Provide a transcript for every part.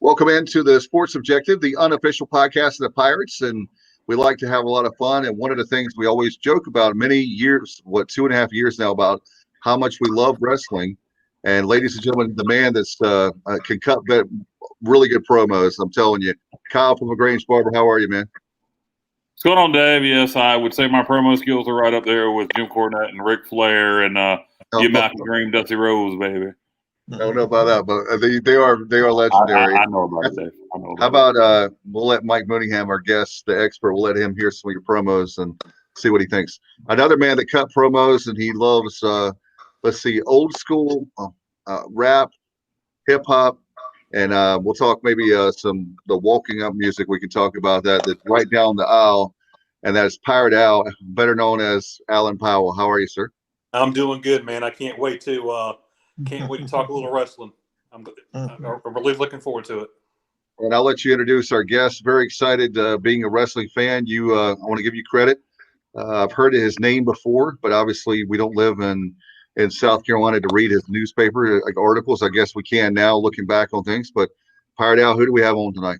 Welcome into the Sports Objective, the unofficial podcast of the Pirates, and we like to have a lot of fun. And one of the things we always joke about many years, 2.5 years now, about how much we love wrestling. And ladies and gentlemen, the man that's can cut really good promos, I'm telling you, Kyle from LaGrange Barber. How are you, man? What's going on, Dave? Yes, I would say my promo skills are right up there with Jim Cornette and Ric Flair and you Malcolm Dream, Dusty Rose, baby. I don't know about that, but they are legendary. I know about it, Dave. I know about How about we'll let Mike Mooningham, our guest, the expert, we'll let him hear some of your promos and see what he thinks. Another man that cut promos, and he loves, let's see, old school rap, hip hop, and we'll talk maybe the walking up music. We can talk about that's right down the aisle, and that's Pirate Al, better known as Alan Powell. How are you, sir? I'm doing good, man. I can't wait to talk a little wrestling. I'm really looking forward to it. And I'll let you introduce our guest. Very excited being a wrestling fan. I want to give you credit. I've heard his name before, but obviously we don't live in South Carolina to read his newspaper articles. I guess we can now, looking back on things. But Pirate Al, who do we have on tonight?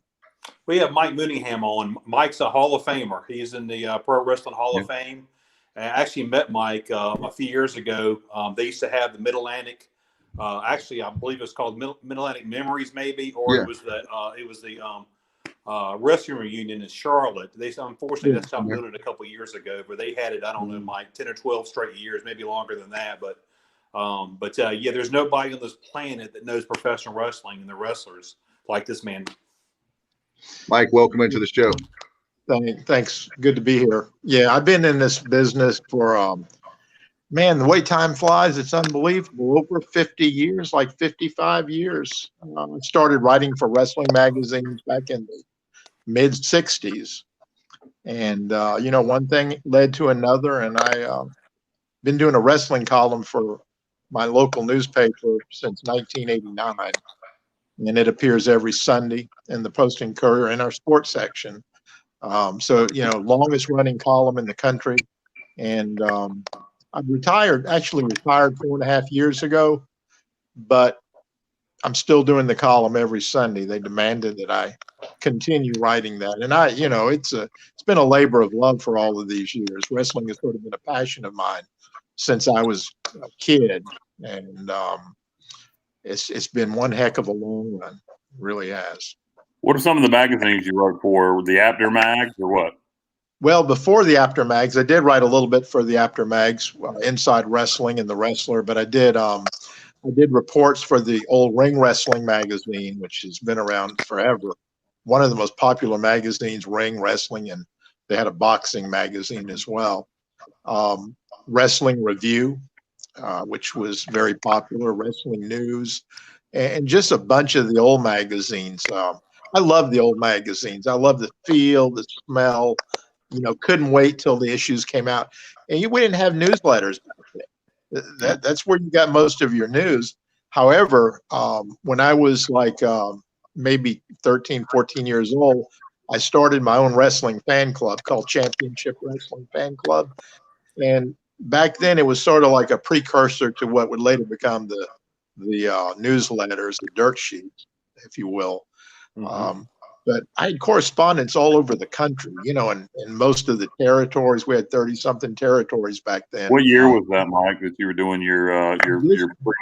We have Mike Mooneyham on. Mike's a Hall of Famer. He's in the Pro Wrestling Hall of Fame. I actually met Mike a few years ago. They used to have the Mid-Atlantic. Actually, I believe it's called Mid-Atlantic Memories, maybe, or it was the wrestling reunion in Charlotte. They unfortunately stopped doing it a couple of years ago, but they had it. I don't know, Mike, 10 or 12 straight years, maybe longer than that. But there's nobody on this planet that knows professional wrestling and the wrestlers like this man. Mike, welcome into the show. Thanks. Good to be here. Yeah, I've been in this business for, man, the way time flies, it's unbelievable. Over 50 years, like 55 years. I started writing for wrestling magazines back in the mid-'60s. And, one thing led to another, and I've been doing a wrestling column for my local newspaper since 1989. And it appears every Sunday in the Post and Courier in our sports section. Longest running column in the country. And I retired 4.5 years ago, but I'm still doing the column every Sunday. They demanded that I continue writing that. And it's been a labor of love for all of these years. Wrestling has sort of been a passion of mine since I was a kid. And it's been one heck of a long run. It really has. What are some of the magazines you wrote for? The After Mags or what? Well, before the After Mags, I did write a little bit for the After Mags, Inside Wrestling and The Wrestler, but I did reports for the old Ring Wrestling magazine, which has been around forever. One of the most popular magazines, Ring Wrestling, and they had a boxing magazine as well. Wrestling Review, which was very popular, Wrestling News, and just a bunch of the old magazines. I love the old magazines. I love the feel, the smell. Couldn't wait till the issues came out. And we didn't have newsletters back then. That's where you got most of your news. However, when I was like maybe 13, 14 years old, I started my own wrestling fan club called Championship Wrestling Fan Club. And back then it was sort of like a precursor to what would later become the newsletters, the dirt sheets, if you will. Mm-hmm. But I had correspondents all over the country, in most of the territories. We had 30-something territories back then. What year was that, Mike, that you were doing your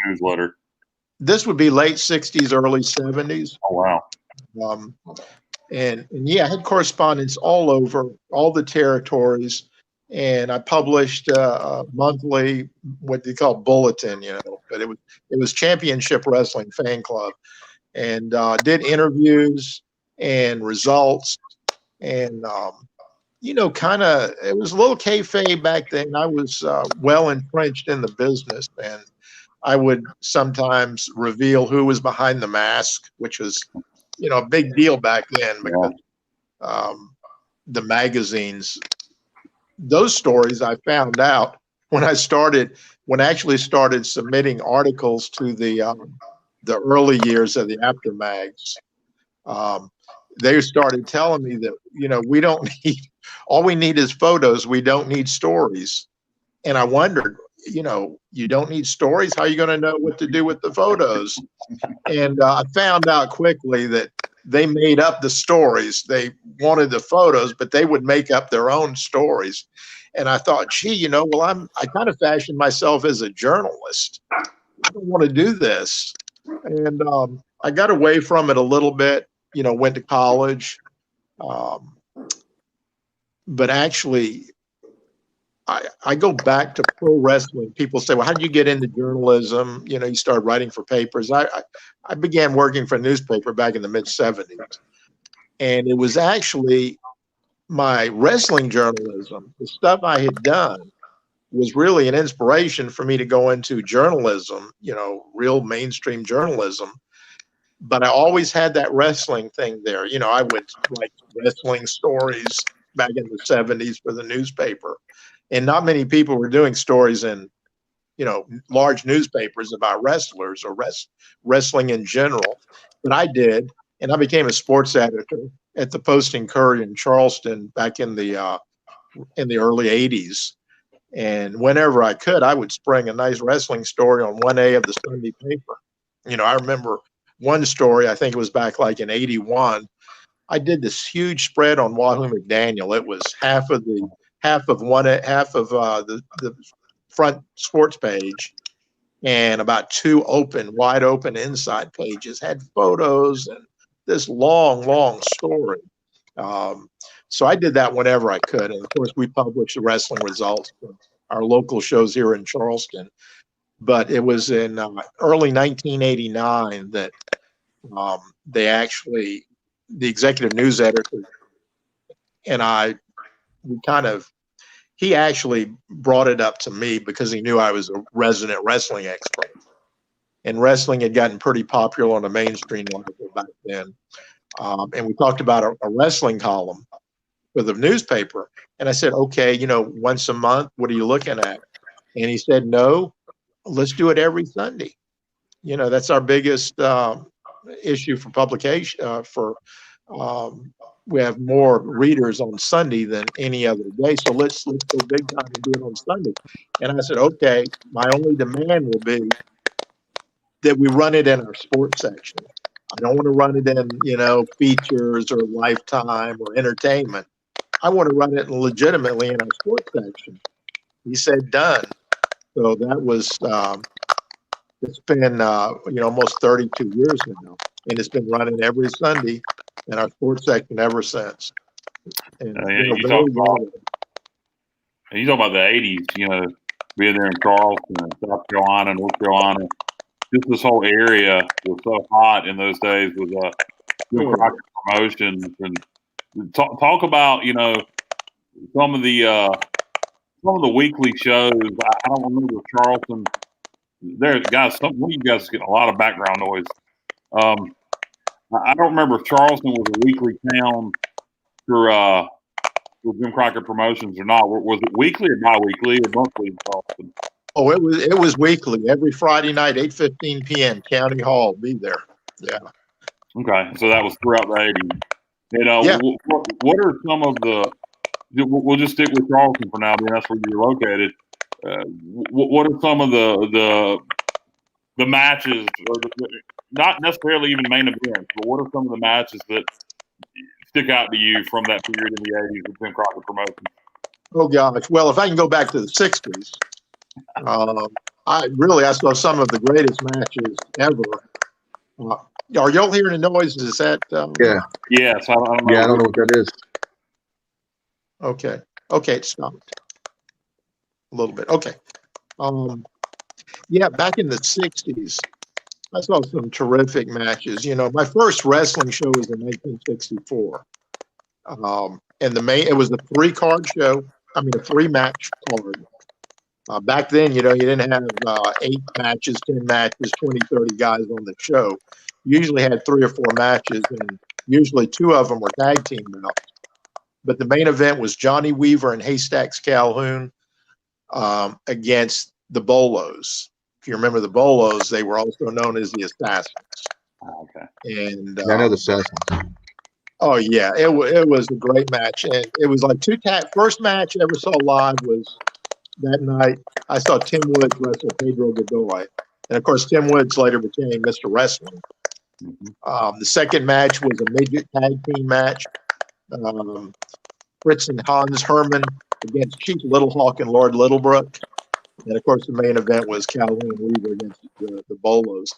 newsletter? This would be late 60s, early 70s. Oh, wow. And I had correspondents all over, all the territories. And I published monthly, what they call bulletin, but it was Championship Wrestling Fan Club, and did interviews and results, and it was a little kayfabe back then. I was well entrenched in the business, and I would sometimes reveal who was behind the mask, which was a big deal back then, because the magazines, those stories I found out when I actually started submitting articles to the early years of the After Mags. They started telling me that, we don't need, all we need is photos. We don't need stories. And I wondered, you don't need stories. How are you going to know what to do with the photos? And I found out quickly that they made up the stories. They wanted the photos, but they would make up their own stories. And I thought, gee, I kind of fashioned myself as a journalist. I don't want to do this. And I got away from it a little bit, went to college. But actually, I go back to pro wrestling. People say, well, how did you get into journalism? You started writing for papers. I began working for a newspaper back in the mid-'70s. And it was actually my wrestling journalism, the stuff I had done, was really an inspiration for me to go into journalism, real mainstream journalism. But I always had that wrestling thing there. I would write wrestling stories back in the 70s for the newspaper. And not many people were doing stories in, large newspapers about wrestlers or wrestling in general. But I did, and I became a sports editor at the Post and Courier in Charleston back in the early 80s. And whenever I could, I would spring a nice wrestling story on 1A of the Sunday paper. I remember one story, I think it was back like in 81. I did this huge spread on Wahoo McDaniel. It was half of the front sports page, and about two wide open inside pages had photos and this long story. So I did that whenever I could. And of course, we published the wrestling results for our local shows here in Charleston. But it was in early 1989 that the executive news editor and he actually brought it up to me because he knew I was a resident wrestling expert. And wrestling had gotten pretty popular on the mainstream level back then. And we talked about a wrestling column for the newspaper. And I said, okay, once a month, what are you looking at? And he said, no, let's do it every Sunday. That's our biggest issue for publication. We have more readers on Sunday than any other day. So let's go big time and do it on Sunday. And I said, okay, my only demand will be that we run it in our sports section. I don't want to run it in, features or Lifetime or entertainment. I want to run it legitimately in our sports section. He said, done. So that was, it's been, almost 32 years now. And it's been running every Sunday in our sports section ever since. And, you talk about the 80s, being there in Charleston and South Carolina, North Carolina. Just this whole area was so hot in those days with Crockett promotions. And talk about, some of the weekly shows. I don't remember Charleston. One of you guys is getting a lot of background noise. I don't remember if Charleston was a weekly town for Jim Crockett Promotions or not. Was it weekly or bi-weekly or monthly in Charleston? Oh, it was weekly. Every Friday night, 8:15 p.m. County Hall. Be there. Yeah. Okay, so that was throughout the 80s. Yeah. What are some of the? We'll just stick with Charleston for now, because that's where you're located. What are some of the matches, or not necessarily even main events, but what are some of the matches that stick out to you from that period in the 80s with Jim Crockett Promotions? Oh gosh. Well, if I can go back to the 60s, I saw some of the greatest matches ever. Are y'all hearing the noises? Is that? Yeah. Yes. I don't know. Yeah, I don't know what that is. Okay. Okay, it stopped a little bit. Okay. Yeah, back in the 60s, I saw some terrific matches. My first wrestling show was in 1964. And it was a 3-card show. I mean, a 3-match card. Back then, you didn't have 8 matches, 10 matches, 20, 30 guys on the show. You usually had 3 or 4 matches, and usually 2 of them were tag team bouts. But the main event was Johnny Weaver and Haystacks Calhoun against the Bolos. If you remember the Bolos, they were also known as the Assassins. Oh, okay. And I know the Assassins. Oh yeah, it was a great match, and it was like first match I ever saw live was that night, I saw Tim Woods wrestle Pedro Godoy. And of course, Tim Woods later became Mr. Wrestling. The second match was a midget tag team match. Fritz and Hans Herman against Chief Littlehawk and Lord Littlebrook. And of course, the main event was Calhoun Weaver against the Bolos.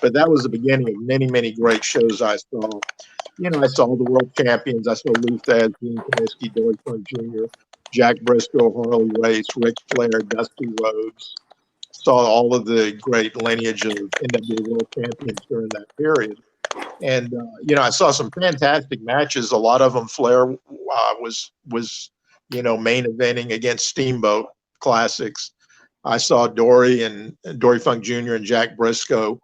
But that was the beginning of many, many great shows I saw. You know, I saw the world champions. I saw Lou Thesz, Gene Kiniski, Dory Funk Jr., Jack Briscoe, Harley Race, Ric Flair, Dusty Rhodes. Saw all of the great lineage of NWA world champions during that period. And, you know, I saw some fantastic matches. A lot of them, Flair was main eventing against Steamboat classics. I saw Dory Funk Jr. and Jack Briscoe.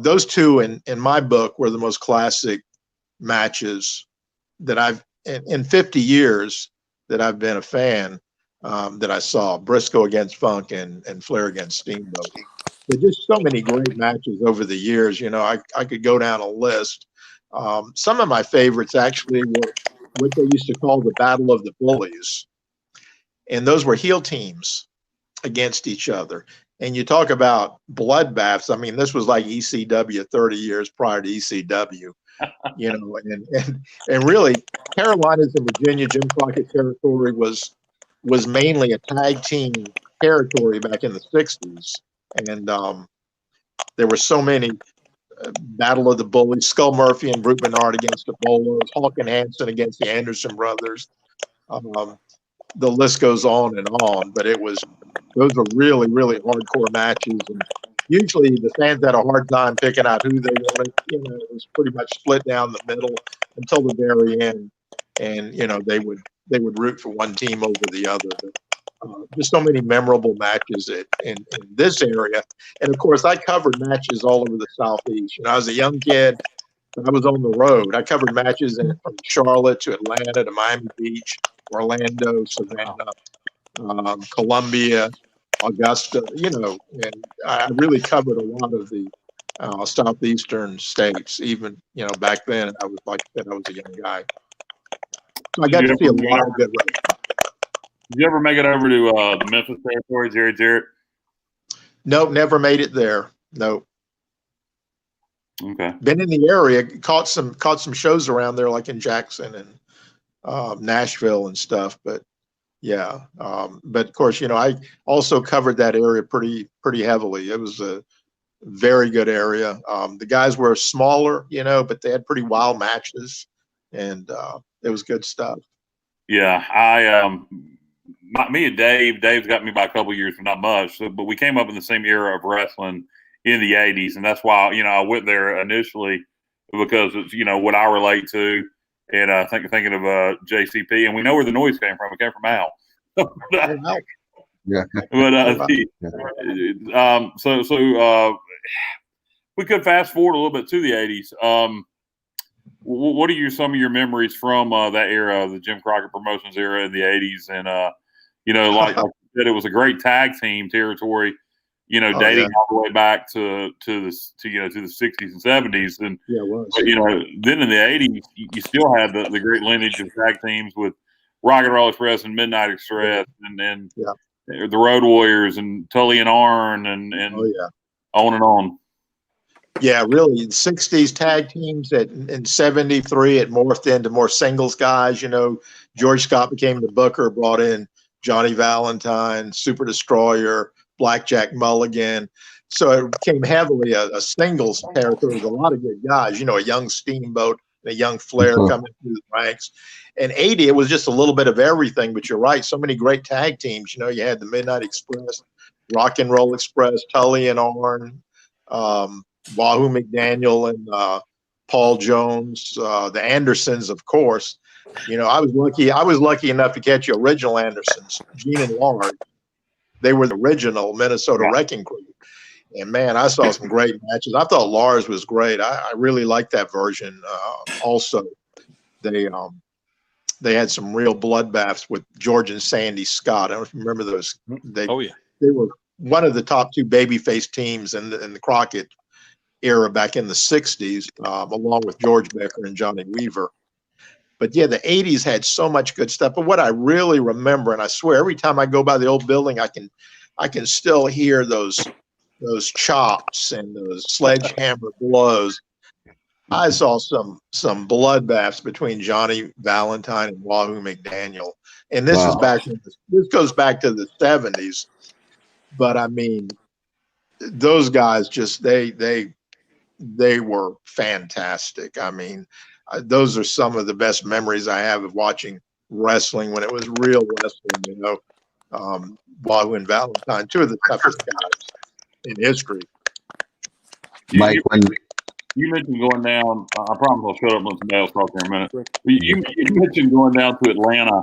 Those two, in my book, were the most classic matches that I've, in 50 years that I've been a fan, that I saw. Briscoe against Funk and Flair against Steamboat. There's just so many great matches over the years. You know, I could go down a list. Some of my favorites actually were what they used to call the Battle of the Bullies. And those were heel teams against each other. And you talk about bloodbaths. I mean, this was like ECW 30 years prior to ECW, you know, and really Carolinas and Virginia, Jim Crockett territory was mainly a tag team territory back in the 60s. And there were so many Battle of the Bullies, Skull Murphy and Brute Bernard against the Bolos, Hawk and Hanson against the Anderson brothers. The list goes on and on, but those were really, really hardcore matches. And usually the fans had a hard time picking out who they wanted. You know, it was pretty much split down the middle until the very end. And, you know, they would root for one team over the other. But, just so many memorable matches in this area. And of course, I covered matches all over the Southeast. You know, I was a young kid. I was on the road. I covered matches from Charlotte to Atlanta to Miami Beach, Orlando, Savannah, Columbia, Augusta, you know, and I really covered a lot of the southeastern states. Even, you know, back then, I was like I said, I was a young guy. So I got to see a lot of good wrestling. Did you ever make it over to the Memphis territory, Jerry Jarrett? Nope, never made it there. Nope. Okay. Been in the area, caught some shows around there, like in Jackson and Nashville and stuff. But yeah, but of course, you know, I also covered that area pretty heavily. It was a very good area. The guys were smaller, you know, but they had pretty wild matches, and it was good stuff. Yeah, me and Dave's got me by a couple of years, but not much. But we came up in the same era of wrestling in the 80s. And that's why, you know, I went there initially because it's, you know, what I relate to. And thinking of JCP. And we know where the noise came from. It came from Al. Yeah. But so we could fast forward a little bit to the 80s. What are some of your memories from that era, the Jim Crockett Promotions era in the 80s? And, you know, like I said, it was a great tag team territory, you know, dating all the way back to the 60s and 70s. And, yeah, it was. But, you know, then in the 80s, you still had the great lineage of tag teams with Rock and Roll Express and Midnight Express and the Road Warriors and Tully and Arn and on and on. Yeah, really, the 60s tag teams in 73, it morphed into more singles guys. You know, George Scott became the booker, brought in Johnny Valentine, Super Destroyer, Blackjack Mulligan. So it became heavily a singles territory with a lot of good guys. You know, a young Steamboat, and a young Flair coming through the ranks. And 80, it was just a little bit of everything. But you're right, so many great tag teams. You know, you had the Midnight Express, Rock and Roll Express, Tully and Arn, Wahoo McDaniel and Paul Jones, the Andersons, of course. You know, I was lucky enough to catch the original Andersons, Gene and Lard. They were the original Minnesota Wrecking Crew. And man, I saw some great matches. I thought Lars was great. I really liked that version. Also, they had some real bloodbaths with George and Sandy Scott. I don't remember those. They were one of the top two babyface teams in the Crockett era back in the 60s, along with George Becker and Johnny Weaver. But yeah, the 80s had so much good stuff. But what I really remember, and I swear every time I go by the old building, I can still hear those chops and those sledgehammer blows. I saw some bloodbaths between Johnny Valentine and Wahoo McDaniel. And this is this goes back to the 70s. But I mean, those guys just they were fantastic. I mean, those are some of the best memories I have of watching wrestling when it was real wrestling, Wahoo and Valentine, two of the toughest guys in history. Mike, when you mentioned going down, I promise I'll shut up when somebody else talks in a minute. You mentioned going down to Atlanta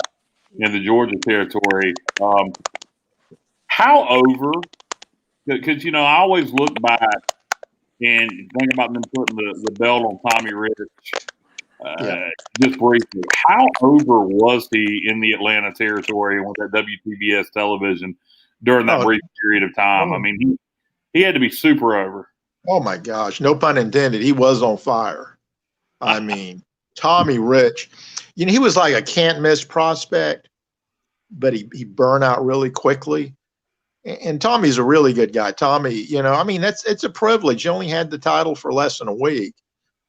in the Georgia territory. How over? Because, I always look back and think about them putting the belt on Tommy Rich just briefly. How over was he in the Atlanta territory and with that WTBS television during that brief period of time? I mean, he had to be super over. Oh, my gosh. No pun intended. He was on fire. I mean, Tommy Rich, he was like a can't miss prospect, but he burned out really quickly. And Tommy's a really good guy. Tommy, it's a privilege. He only had the title for less than a week,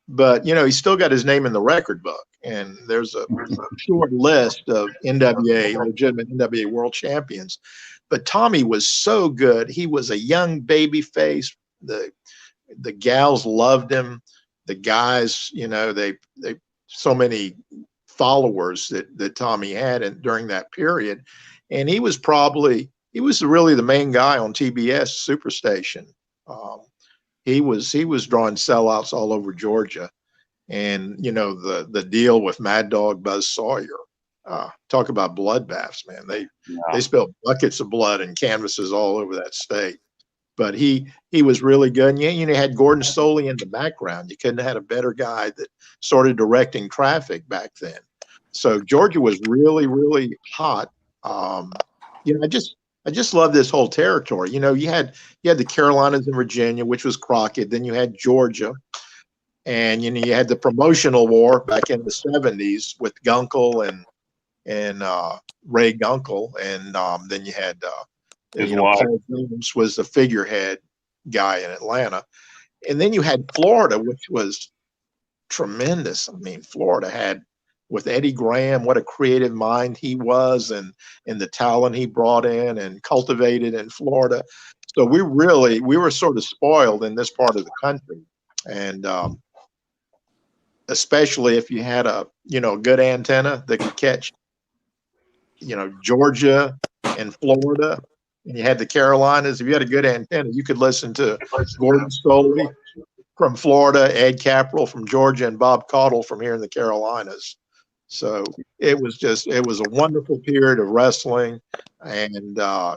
but, he's still got his name in the record book. And there's a short list of legitimate NWA world champions. But Tommy was so good. He was a young baby face. The gals loved him. The guys, they so many followers that Tommy had during that period. And he was really the main guy on TBS Superstation. He was drawing sellouts all over Georgia. And, the deal with Mad Dog Buzz Sawyer, talk about bloodbaths, man. They spilled buckets of blood and canvases all over that state. But he was really good. And you had Gordon Soley in the background. You couldn't have had a better guy that started directing traffic back then. So Georgia was really, really hot. I just love this whole territory. You had the Carolinas and Virginia, which was Crockett. Then you had Georgia, and you had the promotional war back in the 70s with Gunkel and Ray Gunkel, and then you had Paul James was the figurehead guy in Atlanta, and then you had Florida, which was tremendous. I mean, Florida had, with Eddie Graham, what a creative mind he was, and the talent he brought in and cultivated in Florida. So we were sort of spoiled in this part of the country, and especially if you had a good antenna that could catch Georgia and Florida, and you had the Carolinas. If you had a good antenna, you could listen to Gordon Soley from Florida, Ed Capral from Georgia, and Bob Caudle from here in the Carolinas. So it was a wonderful period of wrestling, and I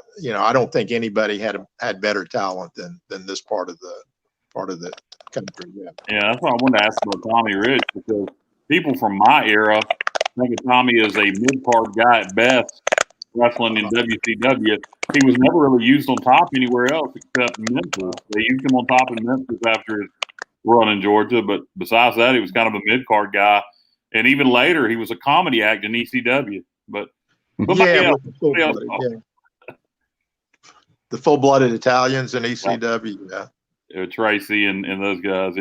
don't think anybody had better talent than this part of the country. Yeah, that's why I wanted to ask about Tommy Rich, because people from my era think of Tommy as a mid-card guy at best, wrestling in WCW. He was never really used on top anywhere else except Memphis. They used him on top in Memphis after his run in Georgia, but besides that, he was kind of a mid-card guy. And even later, he was a comedy act in ECW. But the full-blooded Italians in ECW, Tracy and those guys,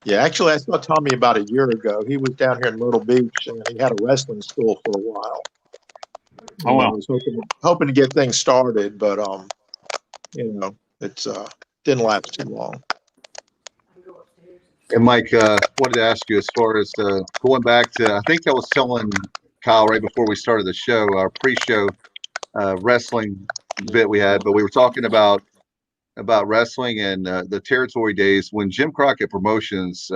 Yeah, actually, I saw Tommy about a year ago. He was down here in Myrtle Beach, and he had a wrestling school for a while. I was hoping to get things started, but it's didn't last too long. And Mike, wanted to ask you as far as going back to, I think I was telling Kyle right before we started the show, our pre-show wrestling bit we had, but we were talking about wrestling and the territory days when Jim Crockett Promotions.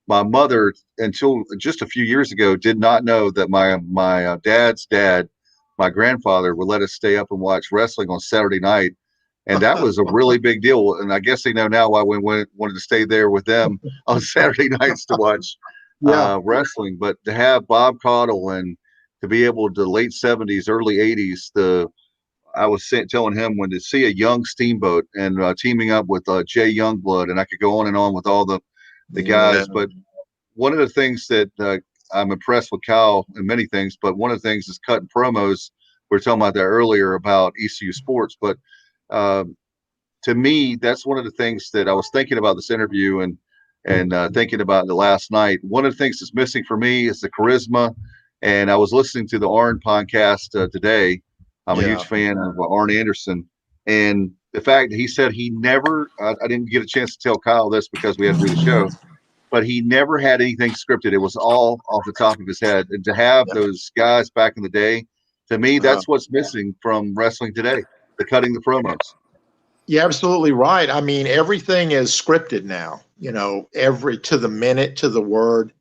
My mother, until just a few years ago, did not know that my dad's dad, my grandfather, would let us stay up and watch wrestling on Saturday night. And that was a really big deal. And I guess they know now why we wanted to stay there with them on Saturday nights to watch wrestling. But to have Bob Caudle and to be able to late 70s, early 80s, I was telling him when to see a young Steamboat and teaming up with Jay Youngblood, and I could go on and on with all the guys. But one of the things that I'm impressed with Kyle in many things, but one of the things is cutting promos. We were talking about that earlier about ECU sports, but to me, that's one of the things that I was thinking about this interview and thinking about it last night. One of the things that's missing for me is the charisma. And I was listening to the Arn podcast today. I'm a huge fan of Arn Anderson, and the fact that he said he never, I didn't get a chance to tell Kyle this because we had to do the show, but he never had anything scripted. It was all off the top of his head. And to have those guys back in the day, to me, that's what's missing from wrestling today, the cutting the promos. You're absolutely right. I mean, everything is scripted now, every to the minute, to the word.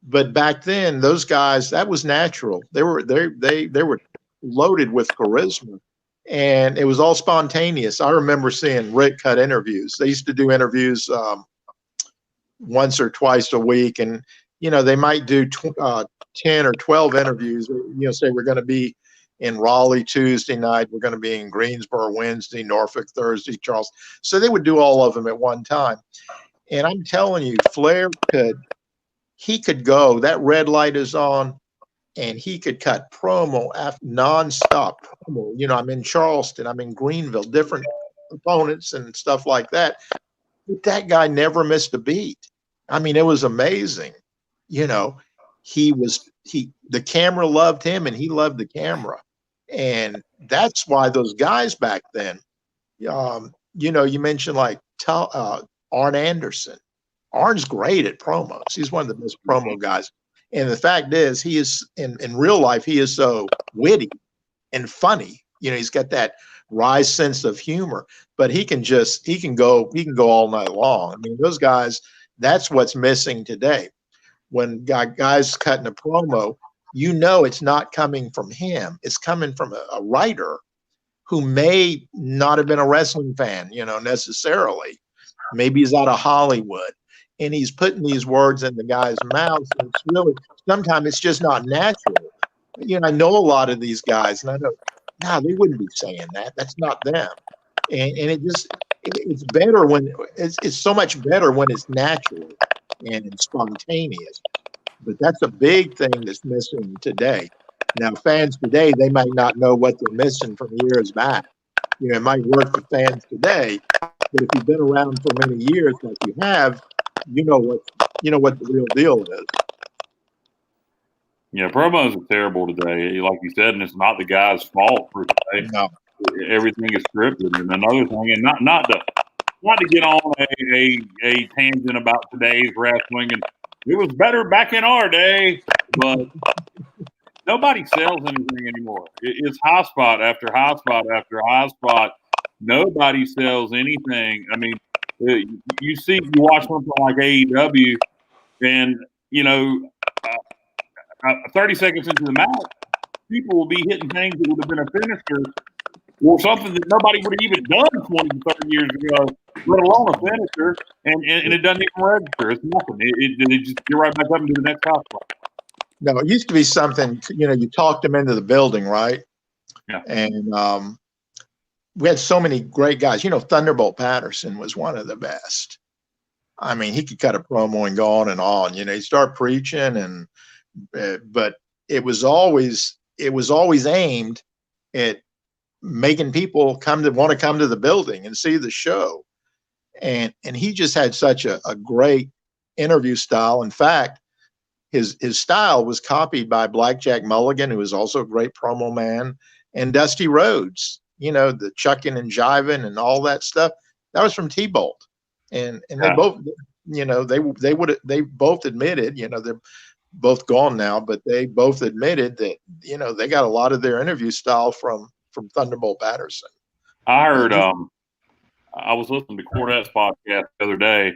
But back then, those guys, that was natural. They were loaded with charisma, and it was all spontaneous. I remember seeing Rick cut interviews. They used to do interviews once or twice a week, and they might do 10 or 12 interviews. Say we're going to be in Raleigh Tuesday night, we're going to be in Greensboro Wednesday, Norfolk Thursday, Charleston. So they would do all of them at one time. And I'm telling you, Flair could go, that red light is on, and he could cut promo after nonstop promo. I'm in Charleston, I'm in Greenville, different opponents and stuff like that. But that guy never missed a beat. I mean, it was amazing. The camera loved him and he loved the camera. And that's why those guys back then, you mentioned like Arn Anderson. Arn's great at promos. He's one of the best promo guys. And the fact is, he is in real life, he is so witty and funny. He's got that wry sense of humor, but he can go all night long. I mean, those guys, that's what's missing today. When guys cutting a promo, it's not coming from him. It's coming from a writer who may not have been a wrestling fan, necessarily. Maybe he's out of Hollywood. And he's putting these words in the guy's mouth. And it's really, sometimes it's just not natural. I know a lot of these guys, and I know, they wouldn't be saying that. That's not them. And it's better when it's so much better when it's natural and spontaneous. But that's a big thing that's missing today. Now, fans today, they might not know what they're missing from years back. It might work for fans today, but if you've been around for many years like you have, you know what the real deal is. Yeah, promos are terrible today, like you said, and it's not the guy's fault per se. No. Everything is scripted. And another thing, and not to get on a tangent about today's wrestling, and it was better back in our day, but nobody sells anything anymore. It's high spot after high spot after high spot. Nobody sells anything. I mean, you watch something like AEW, and 30 seconds into the match, people will be hitting things that would have been a finisher or something that nobody would have even done 20 to 30 years ago, let alone a finisher, and it doesn't even register. It's nothing. It just get right back up into the next hot spot. No, it used to be something, you talked them into the building, right? Yeah. And we had so many great guys. Thunderbolt Patterson was one of the best. I mean, he could cut a promo and go on and on. He'd start preaching, but it was always aimed at making people want to come to the building and see the show. And he just had such a great interview style. In fact, his style was copied by Blackjack Mulligan, who was also a great promo man, and Dusty Rhodes. The chucking and jiving and all that stuff, that was from T-Bolt. And they both, they both admitted, they're both gone now, but they both admitted that, they got a lot of their interview style from Thunderbolt Patterson. I heard, I was listening to Cornette's podcast the other day,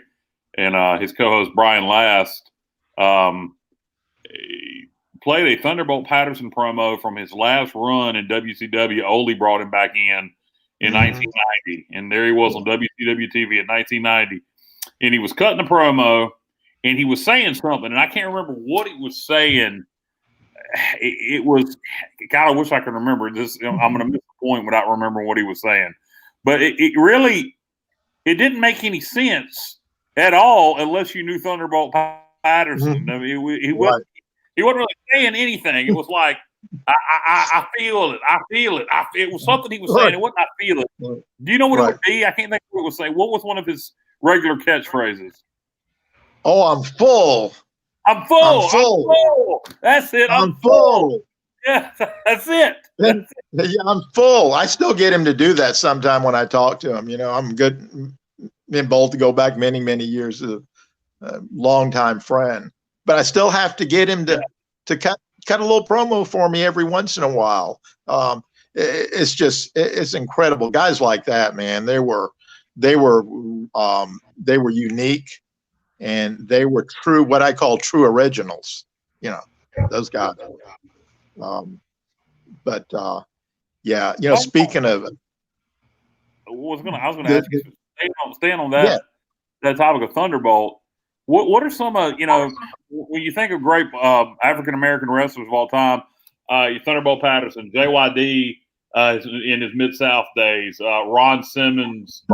and his co-host Brian Last played a Thunderbolt Patterson promo from his last run in WCW. Ole brought him back in 1990, and there he was on WCW TV in 1990, and he was cutting a promo, and he was saying something, and I can't remember what he was saying. It was, God, I wish I could remember this. I'm going to miss the point without remembering what he was saying, but it really didn't make any sense at all unless you knew Thunderbolt Patterson. I mean, he wasn't. He wasn't really saying anything. It was like, I feel it. I feel it. It was something he was saying. It wasn't I feel it. Do you know what it would be? I can't think of what it was saying. What was one of his regular catchphrases? Oh, I'm full. I'm full. I'm full. That's it. I'm full. Yeah, that's it. Yeah, I'm full. I still get him to do that sometime when I talk to him. You know, I'm good. Me and Bolt to go back many, many years. A longtime friend, but I still have to get him to cut a little promo for me every once in a while. It's incredible. Guys like that, man, they were unique, and they were true, what I call true originals. You know, those guys. Yeah, you know, speaking of, I was going to ask you, staying on that topic of Thunderbolt. What are some you know, when you think of great African American wrestlers of all time, Thunderbolt Patterson, JYD in his Mid-South days, Ron Simmons,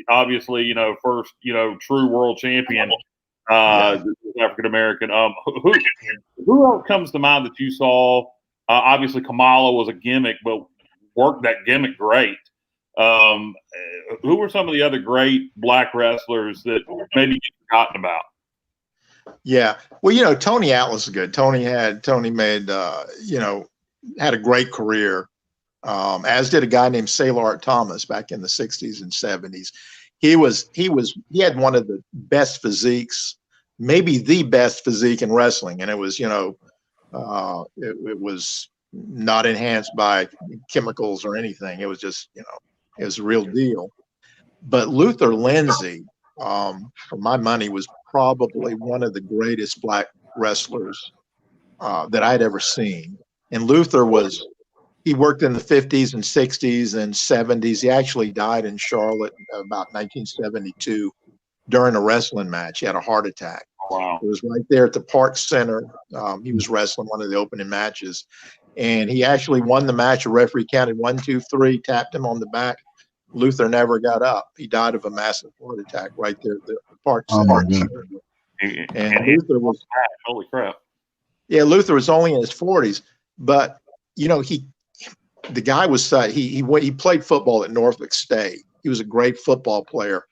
obviously, you know, first, you know, true world champion, African American. Who else comes to mind that you saw? Obviously, Kamala was a gimmick, but worked that gimmick great. Who were some of the other great black wrestlers that maybe you've forgotten about? Yeah, well, you know, Tony Atlas is good. Tony made, you know, had a great career, as did a guy named Sailor Thomas back in the 60s and 70s. He had one of the best physiques, maybe the best physique in wrestling, and it was, you know, it was not enhanced by chemicals or anything. It was just, you know, it was a real deal. But Luther Lindsay, for my money, was probably one of the greatest black wrestlers that I'd ever seen. And Luther he worked in the 50s and 60s and 70s. He actually died in Charlotte about 1972 during a wrestling match. He had a heart attack. Wow. It was right there at the Park Center. He was wrestling one of the opening matches. And he actually won the match. A referee counted 1, 2, 3, tapped him on the back. Luther never got up. He died of a massive heart attack right there at the Park Center. And Luther was, holy crap. Yeah, Luther was only in his 40s, but you know, the guy was he played football at Norfolk State. He was a great football player,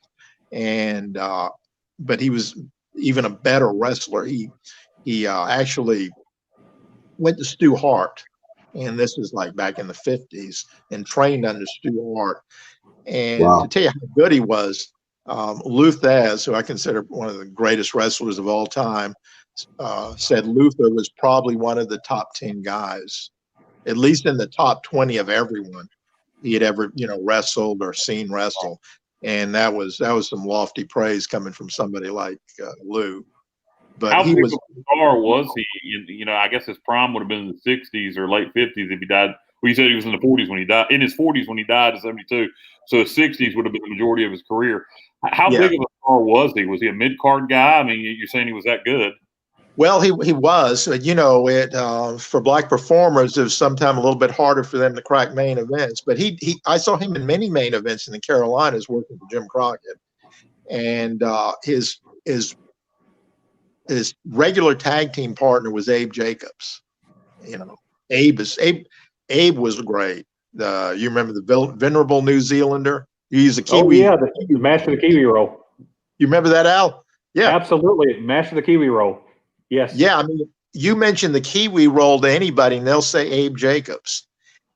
and but he was even a better wrestler. He actually went to Stu Hart, and this is like back in the 50s, and trained under Stu Hart. And to tell you how good he was, Luthez, who I consider one of the greatest wrestlers of all time, said Luther was probably one of the top 10 guys, at least in the top 20 of everyone he had ever, you know, wrestled or seen wrestle. And that was some lofty praise coming from somebody like Lou. But how big of a star was he? You know, I guess his prime would have been in the 60s or late 50s if he died. Well, you said he was in the 40s when he died. In his 40s when he died in 72. So his 60s would have been the majority of his career. How big of a star was he? Was he a mid-card guy? I mean, you're saying he was that good. Well, he was. You know, for black performers, it was sometimes a little bit harder for them to crack main events. But I saw him in many main events in the Carolinas working for Jim Crockett. And his regular tag team partner was Abe Jacobs. You know, Abe was great. You remember the venerable New Zealander? He's a Kiwi. Oh, yeah, the master of the Kiwi roll. You remember that, Al? Yeah, absolutely, master of the Kiwi roll. Yes. Yeah, I mean, you mention the Kiwi roll to anybody, and they'll say Abe Jacobs.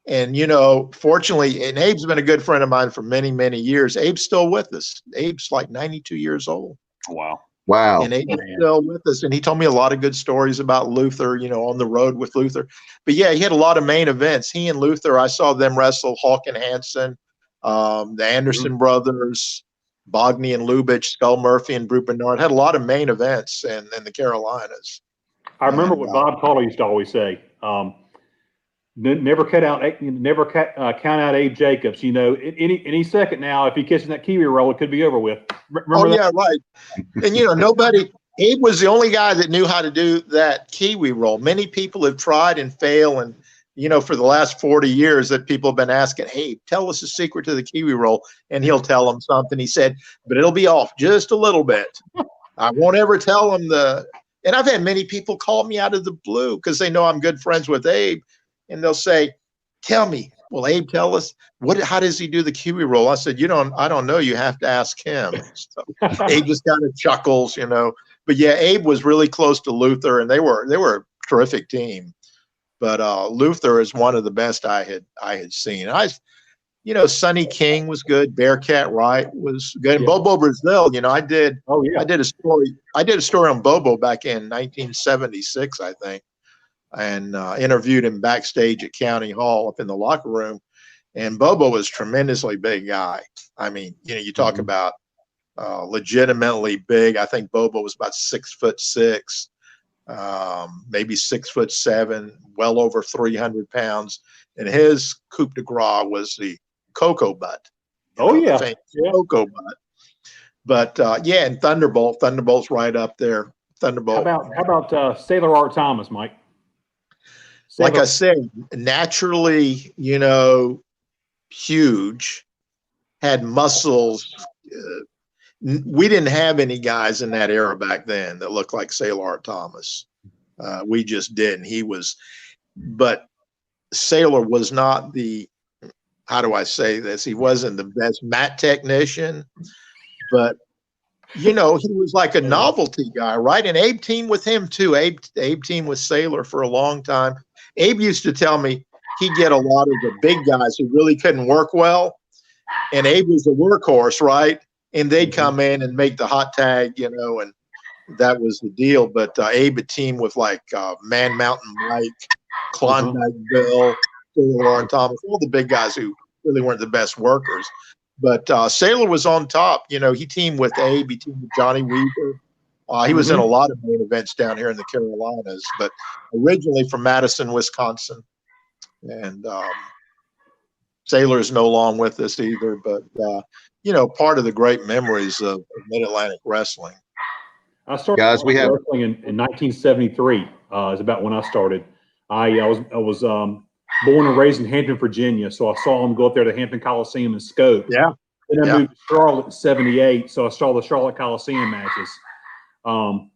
And you know, fortunately, and Abe's been a good friend of mine for many, many years. Abe's still with us. Abe's like 92 years old. Wow. Wow. And Abe's still with us. And he told me a lot of good stories about Luther, you know, on the road with Luther. But yeah, he had a lot of main events. He and Luther, I saw them wrestle Hawk and Hansen, the Anderson brothers, Bogney and Lubitsch, Skull Murphy and Brute Bernard. Had a lot of main events in the Carolinas. I remember what Bob Cauley used to always say. Never count out Abe Jacobs. You know, any second now, if he catches that Kiwi roll, it could be over with. Remember that? Yeah, right. And you know, Abe was the only guy that knew how to do that Kiwi roll. Many people have tried and failed, and you know, for the last 40 years that people have been asking, hey, tell us the secret to the Kiwi roll, and he'll tell them something. He said, but it'll be off just a little bit. I won't ever tell him And I've had many people call me out of the blue because they know I'm good friends with Abe. And they'll say, tell me, will Abe tell us how does he do the Kiwi roll? I said, I don't know. You have to ask him. So Abe just kind of chuckles, But yeah, Abe was really close to Luther, and they were a terrific team. But Luther is one of the best I had seen. Sonny King was good. Bearcat Wright was good. And Bobo Brazil, I did a story on Bobo back in 1976, I think, and interviewed him backstage at County Hall up in the locker room. And Bobo was a tremendously big guy. I mean, you talk about legitimately big. I think Bobo was about 6'6", maybe 6'7", well over 300 pounds. And his coup de grace was the Cocoa Butt. Cocoa Butt. But and Thunderbolt's right up there. Thunderbolt. How about Sailor Art Thomas, Mike? Like I said, naturally, huge, had muscles. We didn't have any guys in that era back then that looked like Sailor Art Thomas. We just didn't. But Sailor was not how do I say this? He wasn't the best mat technician, but he was like a novelty guy, right? And Abe teamed with him too. Abe teamed with Sailor for a long time. Abe used to tell me he'd get a lot of the big guys who really couldn't work well, and Abe was the workhorse, right? And they'd come in and make the hot tag, and that was the deal. But Abe had teamed with like Man Mountain Mike, Klondike Bill, Sailor Art Thomas, all the big guys who really weren't the best workers. But Sailor was on top. He teamed with Abe. He teamed with Johnny Weaver. He was in a lot of main events down here in the Carolinas, but originally from Madison, Wisconsin. And Sailor is no longer with us either, but part of the great memories of Mid-Atlantic wrestling. I started wrestling in 1973. Is about when I started. I was born and raised in Hampton, Virginia, so I saw him go up there to Hampton Coliseum and scope. Yeah. Then I moved to Charlotte in '78, so I saw the Charlotte Coliseum matches. Man,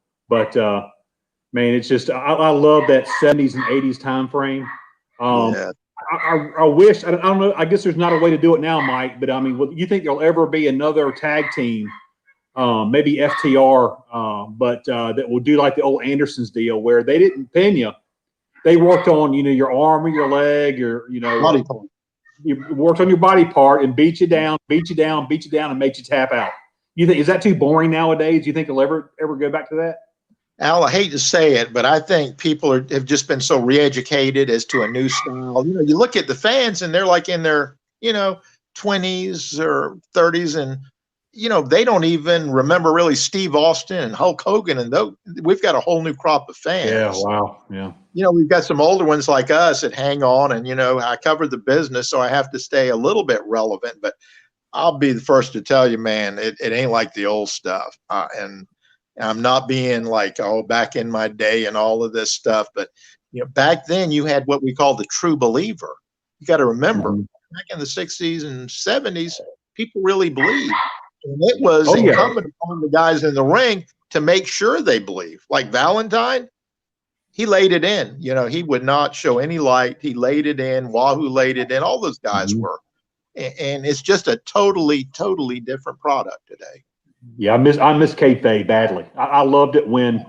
it's just I love that '70s and '80s time frame. I wish I don't know. I guess there's not a way to do it now, Mike. But I mean, you think there'll ever be another tag team, maybe FTR, but that will do like the old Andersons deal where they didn't pin you. They worked on, your arm or your leg or, body part. You worked on your body part and beat you down, and made you tap out. You think, is that too boring nowadays? Do you think it'll ever go back to that? Al, I hate to say it, but I think people have just been so re-educated as to a new style. You look at the fans and they're like in their, 20s or 30s and, they don't even remember really Steve Austin and Hulk Hogan. And we've got a whole new crop of fans. Yeah, wow, yeah. We've got some older ones like us that hang on and, I cover the business, so I have to stay a little bit relevant. But I'll be the first to tell you, man, it ain't like the old stuff. And I'm not being like, back in my day and all of this stuff. But, back then you had what we call the true believer. You got to remember, back in the 60s and 70s, people really believed. And it was incumbent upon the guys in the ring to make sure they believe. Like Valentine, he laid it in. He would not show any light. He laid it in. Wahoo laid it in. All those guys were. And it's just a totally, totally different product today. Yeah, I miss kayfabe badly. I loved it when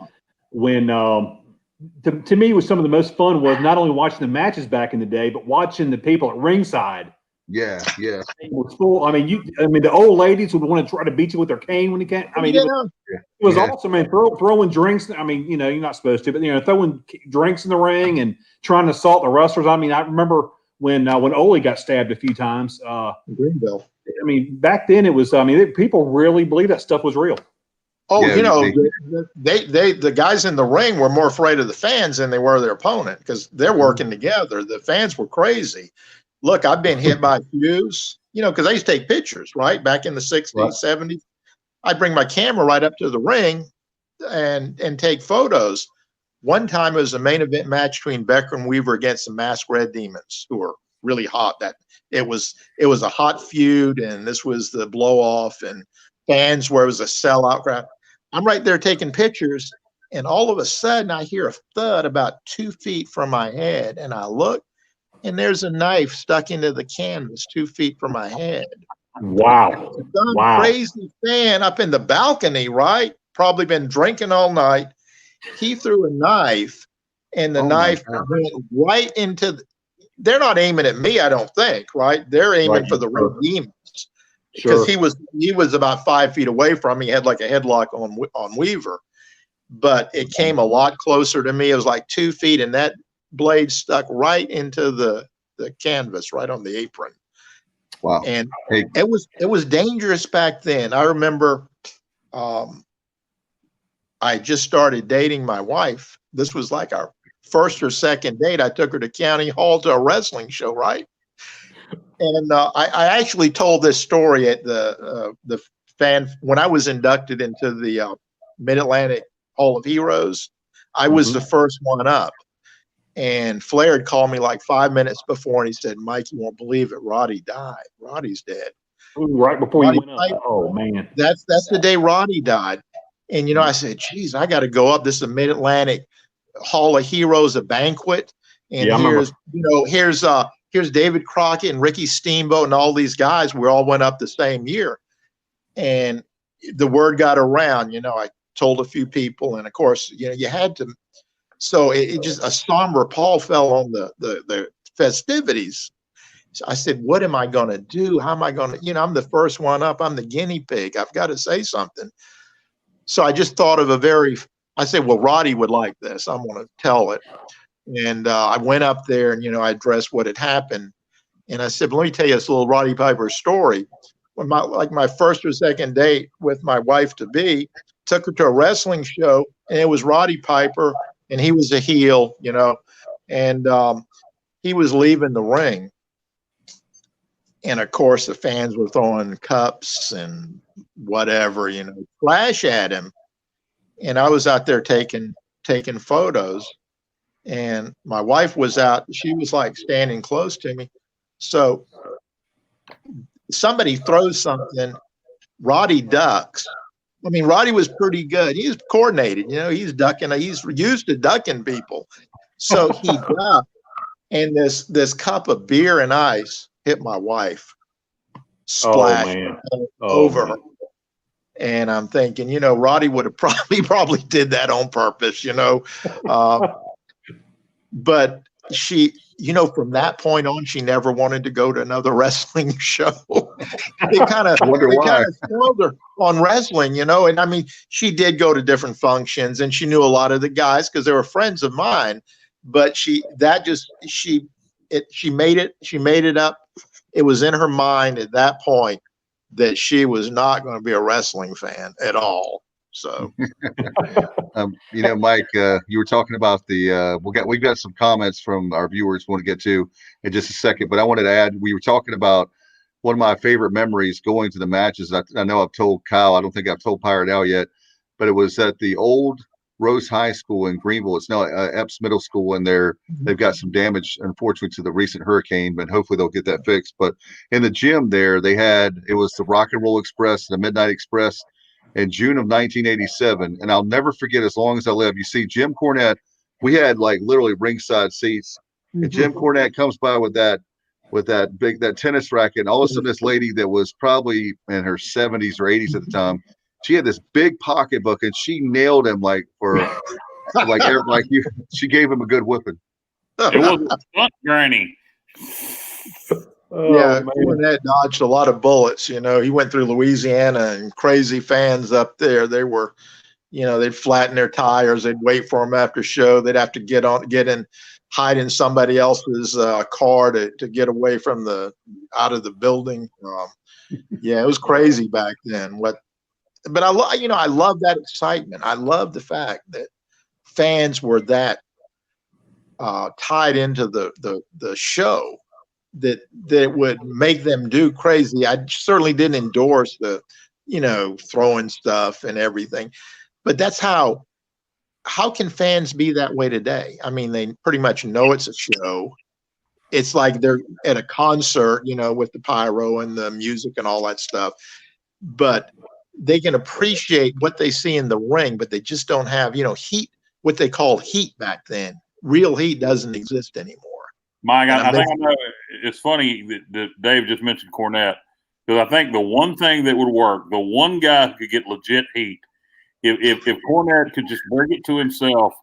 to me was some of the most fun was not only watching the matches back in the day, but watching the people at ringside. Yeah. It was full. I mean, the old ladies would want to try to beat you with their cane when you can't. I mean, it was awesome, man. Throwing drinks. I mean, you're not supposed to, but throwing drinks in the ring and trying to assault the wrestlers. I mean, I remember when Ole got stabbed a few times. Greenville. I mean, back then it was. I mean, people really believed that stuff was real. Oh, the guys in the ring were more afraid of the fans than they were their opponent because they're working together. The fans were crazy. Look, I've been hit by fuse, because I used to take pictures, right? Back in the 60s, 70s. I'd bring my camera right up to the ring and take photos. One time it was a main event match between Becker and Weaver against the Masked Red Demons, who were really hot. That it was a hot feud, and this was the blow off, and fans where it was a sellout crowd. I'm right there taking pictures, And all of a sudden I hear a thud about 2 feet from my head. And I look, and there's a knife stuck into the canvas 2 feet from my head. Wow. Some Wow. crazy fan up in the balcony, right? Probably been drinking all night. He threw a knife, and the knife went right into they're not aiming at me, I don't think, right? They're aiming for the red demons. Because he was about 5 feet away from me. He had like a headlock on Weaver. But it came a lot closer to me. It was like 2 feet, and that blade stuck right into the canvas, right on the apron. Wow. And it was dangerous back then. I remember I just started dating my wife. This was like our first or second date. I took her to County Hall to a wrestling show, right? And I actually told this story at the fan when I was inducted into the Mid-Atlantic Hall of Heroes. I was the first one up, and Flair had called me like 5 minutes before, and he said, "Mike, you won't believe it. Roddy died. Roddy's dead." Right before you went up. Oh man, that's the day Roddy died. And I said, "Geez, I got to go up. This is a Mid-Atlantic Hall of Heroes, a banquet, and here's David Crockett and Ricky Steamboat and all these guys. We all went up the same year, and the word got around. I told a few people, and of course, you had to. So it just a somber pall fell on the festivities. So I said, "What am I going to do? How am I going to? I'm the first one up. I'm the guinea pig. I've got to say something." So I just thought of I said, "Well, Roddy would like this. I'm going to tell it." And I went up there, and I addressed what had happened. And I said, "Let me tell you this little Roddy Piper story. When my first or second date with my wife to be, took her to a wrestling show, and it was Roddy Piper, and he was a heel, and he was leaving the ring. And of course, the fans were throwing cups and whatever, flash at him. And I was out there taking photos, and my wife was out. She was like standing close to me. So somebody throws something. Roddy ducks. I mean, Roddy was pretty good. He's coordinated, he's ducking. He's used to ducking people. So he ducked, and this cup of beer and ice hit my wife, splashed over her. And I'm thinking, Roddy would have probably did that on purpose, but she, from that point on, she never wanted to go to another wrestling show. It kind of spoiled her on wrestling, and I mean, she did go to different functions, and she knew a lot of the guys because they were friends of mine, but she made it up. It was in her mind at that point that she was not going to be a wrestling fan at all. So, Mike, you were talking about we've got some comments from our viewers we want to get to in just a second, but I wanted to add, we were talking about one of my favorite memories going to the matches. I know I've told Kyle, I don't think I've told Pirate Al yet, but it was at the old Rose High School in Greenville. It's now Epps Middle School, and they've got some damage, unfortunately, to the recent hurricane, but hopefully they'll get that fixed. But in the gym there, it was the Rock and Roll Express, the Midnight Express in June of 1987. And I'll never forget as long as I live. You see Jim Cornette, we had like literally ringside seats, and Jim Cornette comes by with that tennis racket, and all of a sudden this lady that was probably in her 70s or 80s at the time, she had this big pocketbook, and she nailed him she gave him a good whipping. It was a stunt granny. Cornette dodged a lot of bullets. He went through Louisiana, and crazy fans up there. They were, they'd flatten their tires. They'd wait for him after show. They'd have to get in, hide in somebody else's car to get away from out of the building. It was crazy back then. But I love that excitement. I love the fact that fans were that tied into the show that would make them do crazy. I certainly didn't endorse the, throwing stuff and everything, but that's how can fans be that way today? I mean, they pretty much know it's a show. It's like they're at a concert, with the pyro and the music and all that stuff. But they can appreciate what they see in the ring, but they just don't have, heat, what they called heat back then. Real heat doesn't exist anymore. Mike, I think I know. It's funny that Dave just mentioned Cornette, because I think the one thing that would work, the one guy who could get legit heat, if Cornette could just bring it to himself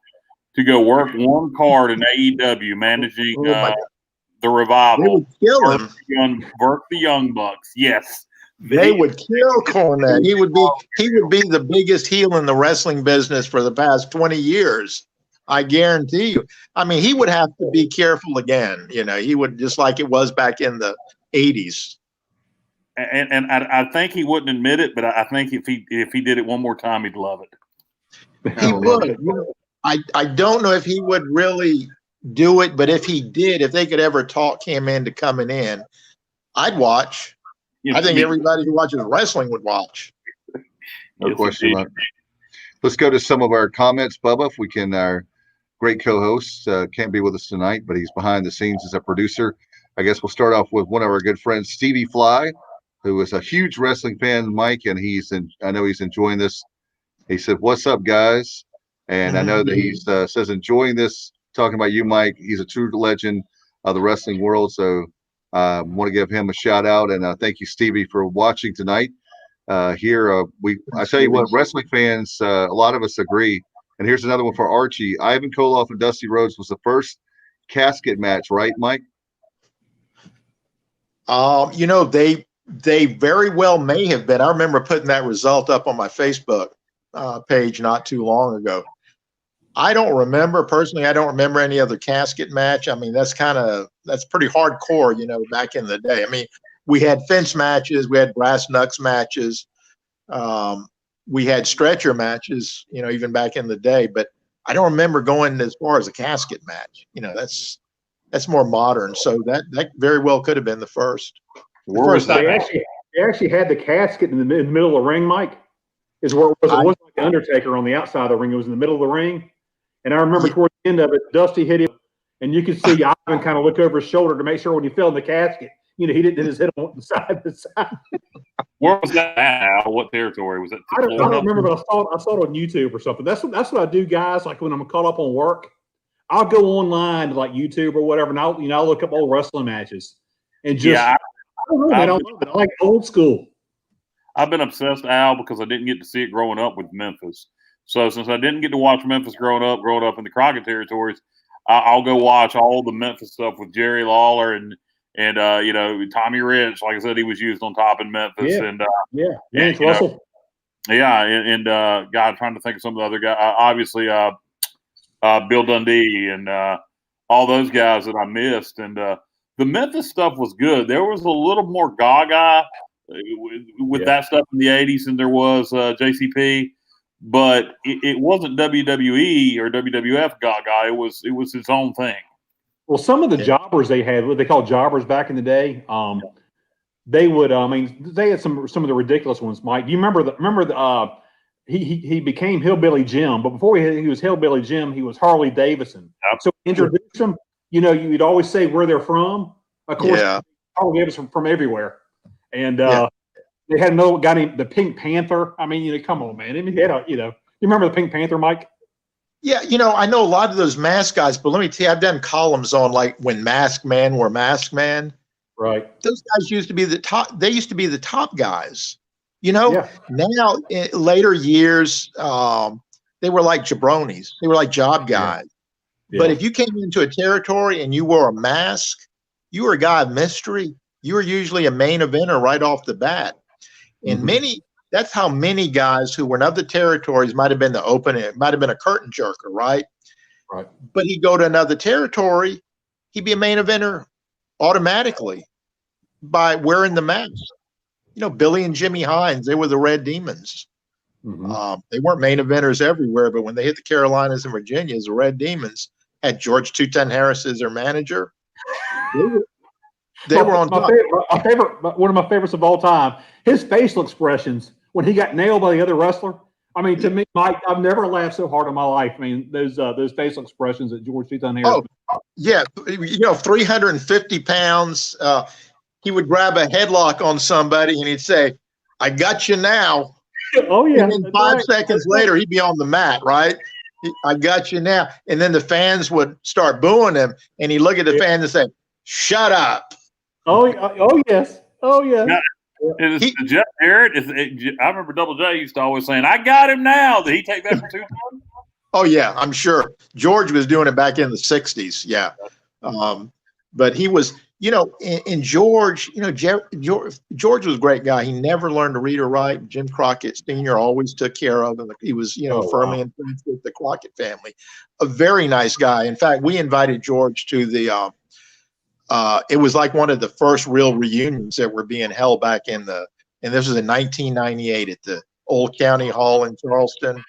to go work one card in AEW managing the Revival, they would kill him. Work the Young Bucks. Yes. They would kill Cornette. He would be the biggest heel in the wrestling business for the past 20 years. I guarantee you. I mean, he would have to be careful again. He would, just like it was back in the 80s. And I think he wouldn't admit it, but I think if he did it one more time, he'd love it. He would. I don't know if he would really do it, but if he did, if they could ever talk him into coming in, I'd watch. I think everybody who watches wrestling would watch. No question about it. Let's go to some of our comments, Bubba, if we can. Our great co-host can't be with us tonight, but he's behind the scenes as a producer. I guess we'll start off with one of our good friends, Stevie Fly, who is a huge wrestling fan, Mike, and I know he's enjoying this. He said, "What's up, guys?" And I know that he says enjoying this, talking about you, Mike. He's a true legend of the wrestling world, so I want to give him a shout out, and thank you, Stevie, for watching tonight. I tell you what, wrestling fans, a lot of us agree. And here's another one for Archie. Ivan Koloff and Dusty Rhodes was the first casket match, right, Mike? They very well may have been. I remember putting that result up on my Facebook page not too long ago. I don't remember personally. I don't remember any other casket match. I mean, that's pretty hardcore, back in the day. I mean, we had fence matches, we had brass knucks matches, we had stretcher matches, even back in the day. But I don't remember going as far as a casket match. That's more modern. So that very well could have been the first. They actually had the casket in the middle of the ring, Mike. Is where it was. It wasn't like the Undertaker on the outside of the ring. It was in the middle of the ring. And I remember toward the end of it, Dusty hit him, and you could see Ivan kind of look over his shoulder to make sure when he fell in the casket, he didn't hit his head on the side to side. Where was that at, Al? What territory was it? I don't remember, but I saw it on YouTube or something. That's what I do, guys. Like when I'm caught up on work, I'll go online to like YouTube or whatever, and I'll look up old wrestling matches and just I don't know, man, I love it. I like old school. I've been obsessed, Al, because I didn't get to see it growing up with Memphis. So since I didn't get to watch Memphis growing up in the Crockett territories, I'll go watch all the Memphis stuff with Jerry Lawler and Tommy Rich. Like I said, he was used on top in Memphis. Yeah. Lance Russell. God, I'm trying to think of some of the other guys. Obviously, Bill Dundee and all those guys that I missed. And the Memphis stuff was good. There was a little more gaga with that stuff in the 80s than there was JCP. But it wasn't WWE or WWF gaga. It was its own thing. Well, some of the jobbers they had, what they called jobbers back in the day, they would. They had some of the ridiculous ones. Mike, do you remember he became Hillbilly Jim, but before he was Hillbilly Jim, he was Harley Davidson. Yep. So introduce them. You'd always say where they're from. Of course, Harley Davidson from everywhere, and. They had another guy named the Pink Panther. I mean, come on, man. I mean, you remember the Pink Panther, Mike? Yeah, I know a lot of those mask guys, but let me tell you, I've done columns on like when Masked Man were Masked Man. Right. Those guys used to be the top. They used to be the top guys. Now in later years, they were like jabronis. They were like job guys. Yeah. But if you came into a territory and you wore a mask, you were a guy of mystery. You were usually a main eventer right off the bat. And that's how many guys who were in other territories might have been the opening. It might have been a curtain jerker, right? Right. But he'd go to another territory, he'd be a main eventer automatically by wearing the mask. Billy and Jimmy Hines, they were the Red Demons. They weren't main eventers everywhere, but when they hit the Carolinas and Virginias, the Red Demons had George 210 Harris as their manager. They were on top. One of my favorites of all time. His facial expressions when he got nailed by the other wrestler. I mean, to me, Mike, I've never laughed so hard in my life. I mean, those facial expressions that George 210 Harris. Oh, yeah, 350 pounds. He would grab a headlock on somebody and he'd say, "I got you now." Oh yeah. And then that's 5 right. seconds later, he'd be on the mat, right? I got you now. And then the fans would start booing him, and he'd look at the fans and say, "Shut up." Oh yes. Oh yes. Yeah. Jeff Jarrett I remember Double J used to always saying, "I got him now." Did he take that for 2 times? Oh yeah, I'm sure George was doing it back in the '60s. Yeah, but he was, in George, George was a great guy. He never learned to read or write. Jim Crockett Sr. always took care of him. He was, firmly entrenched with the Crockett family. A very nice guy. In fact, we invited George to the. It was like one of the first real reunions that were being held back and this was in 1998 at the Old County Hall in Charleston.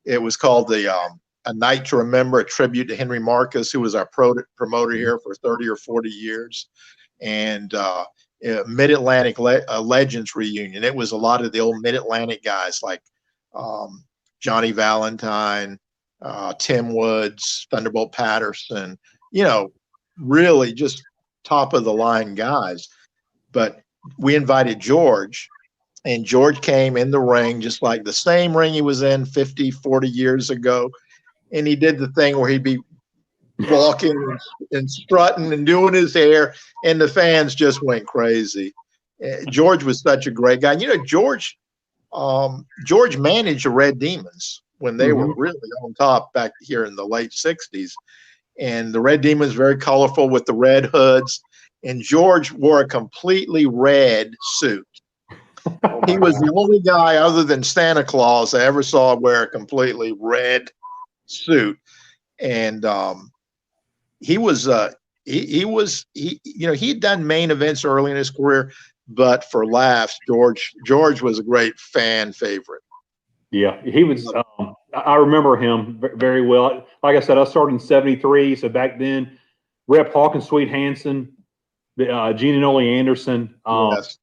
It was called A Night to Remember, a tribute to Henry Marcus, who was our promoter here for 30 or 40 years, and Mid-Atlantic Legends reunion. It was a lot of the old Mid-Atlantic guys like Johnny Valentine, Tim Woods, Thunderbolt Patterson, really just top of the line guys. But we invited George, and George came in the ring, just like the same ring he was in 50, 40 years ago. And he did the thing where he'd be walking and strutting and doing his hair, and the fans just went crazy. George was such a great guy. George managed the Red Demons when they were really on top back here in the late 60s. And the Red Demons, very colorful with the red hoods. And George wore a completely red suit. He was the only guy other than Santa Claus I ever saw wear a completely red suit. And he'd done main events early in his career, but for laughs, George was a great fan favorite. Yeah, he was. I remember him very well. Like I said, I started in '73, so back then, Rep Hawkins, Sweet Hansen, Gene and Ole Anderson. Yes.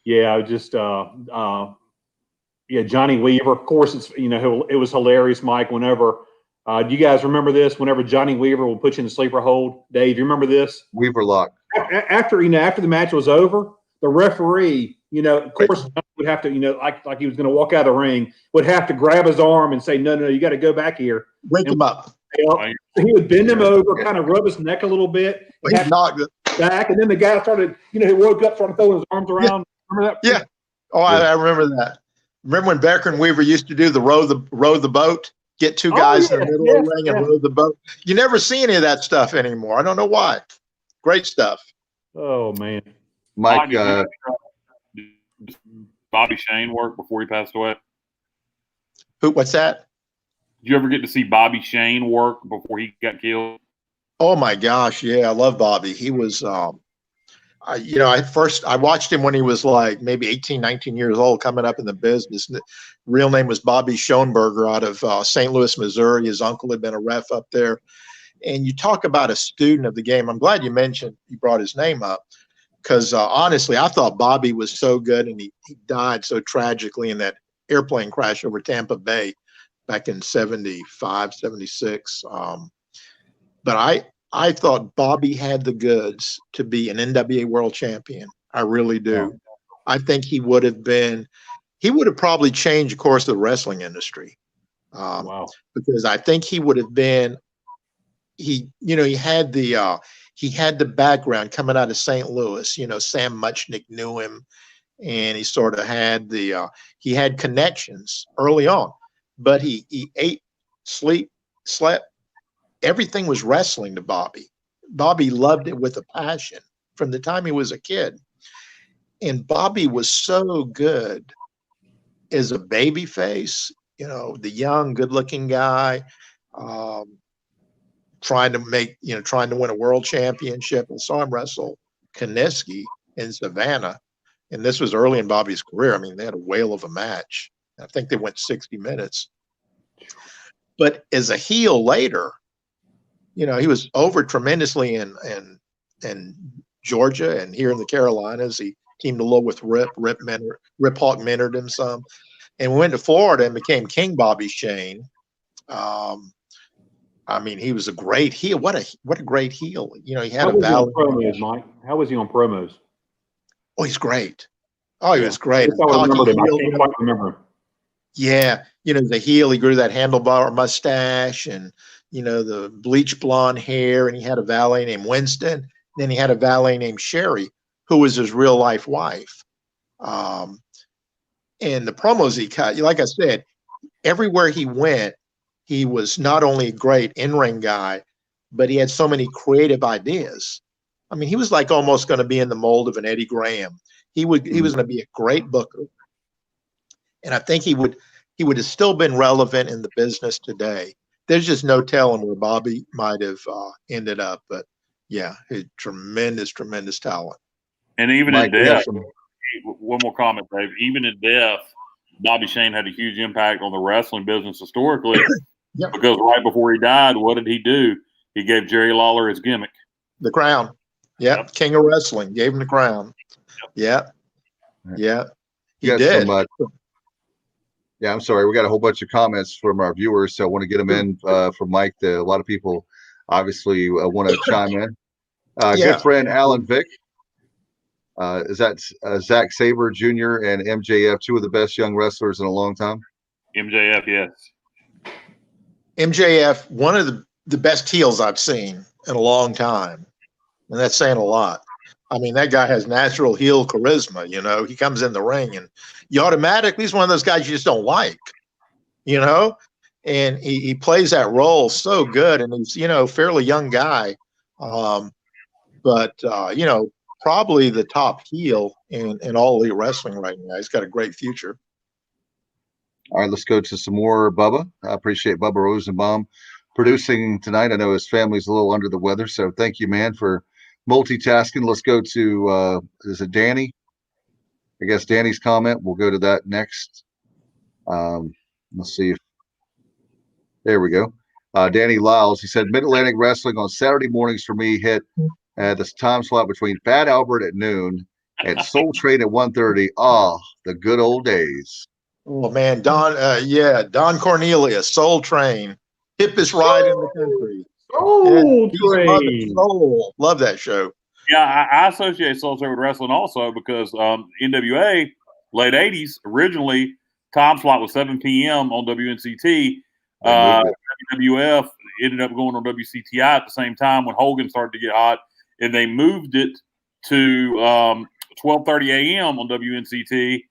Yeah, just Johnny Weaver. Of course, it was hilarious, Mike. Whenever do you guys remember this? Whenever Johnny Weaver would put you in the sleeper hold, Dave, you remember this? Weaver lock. After the match was over, the referee, of course, would have to, like he was going to walk out of the ring, would have to grab his arm and say, no, you got to go back here. Wake him up. He would bend him over, kind of rub his neck a little bit. He knocked it back, and then the guy started, he woke up, started throwing his arms around. Yeah. Remember that? Yeah. Oh, I remember that. Remember when Becker and Weaver used to do the row the boat? Get two guys in the middle of the ring and row the boat. You never see any of that stuff anymore. I don't know why. Great stuff. Oh man, Mike. Bobby Shane work before he passed away? What's that? Did you ever get to see Bobby Shane work before he got killed? Oh my gosh, yeah, I love Bobby. He was, I watched him when he was like maybe 18, 19 years old, coming up in the business. Real name was Bobby Schoenberger out of St. Louis, Missouri. His uncle had been a ref up there. And you talk about a student of the game. I'm glad you brought his name up. Because honestly, I thought Bobby was so good, and he died so tragically in that airplane crash over Tampa Bay back in 75, 76. But I thought Bobby had the goods to be an NWA world champion. I really do. Yeah. I think he would have probably changed the course of the wrestling industry. Wow. Because I think he would have been, he had the background coming out of St. Louis. Sam Muchnick knew him, and he sort of had he had connections early on. But he ate, slept. Everything was wrestling to Bobby. Bobby loved it with a passion from the time he was a kid. And Bobby was so good as a baby face, the young, good-looking guy, trying to win a world championship. I saw him wrestle Kaniski in Savannah, and this was early in Bobby's career. I mean, they had a whale of a match. I think they went 60 minutes. But as a heel later, he was over tremendously in Georgia and here in the Carolinas. He teamed a little with Rip Hawk mentored him some, and went to Florida and became King Bobby Shane. I mean, he was a great heel. What a great heel. He had a valid promos, Mike. How was he on promos? Oh, he's great. Oh, he was great. I can't quite remember him. Yeah, the heel, he grew that handlebar mustache and, the bleach blonde hair, and he had a valet named Winston. Then he had a valet named Sherry, who was his real life wife. And the promos he cut, like I said, everywhere he went, he was not only a great in-ring guy, but he had so many creative ideas. I mean, he was like almost going to be in the mold of an Eddie Graham. He was going to be a great booker. And I think he would have still been relevant in the business today. There's just no telling where Bobby might have ended up. But yeah, he's tremendous talent. And even Mike, in death, one more comment, Dave. Even in death, Bobby Shane had a huge impact on the wrestling business historically. Yep. Because right before he died, what did he do? He gave Jerry Lawler his gimmick. The crown. Yep. King of Wrestling. Gave him the crown. Yep. Yeah. He did. Yeah, I'm sorry. We got a whole bunch of comments from our viewers, so I want to get them in from Mike. A lot of people obviously want to chime in. Good friend Alan Vick. Is that Zack Sabre Jr. and MJF, two of the best young wrestlers in a long time? MJF, yes. MJF, one of the best heels I've seen in a long time. And that's saying a lot. I mean, that guy has natural heel charisma, He comes in the ring and you automatically, he's one of those guys you just don't like, And he plays that role so good. And he's, fairly young guy. But probably the top heel in all elite wrestling right now. He's got a great future. All right, let's go to some more Bubba. I appreciate Bubba Rosenbaum producing tonight. I know his family's a little under the weather, so thank you, man, for multitasking. Let's go to, is it Danny? I guess Danny's comment. We'll go to that next. Let's see. There we go. Danny Lyles, he said, Mid-Atlantic Wrestling on Saturday mornings for me hit this time slot between Fat Albert at noon and Soul Train at 1:30. Oh, the good old days. Oh man, Don Cornelius, Soul Train, hippest ride in the country. Soul Train, love that show. Yeah, I associate Soul Train with wrestling also because NWA late '80s originally time slot was 7 p.m. on WNCT. WWF ended up going on WCTI at the same time when Hogan started to get hot, and they moved it to 12:30 a.m. on WNCT.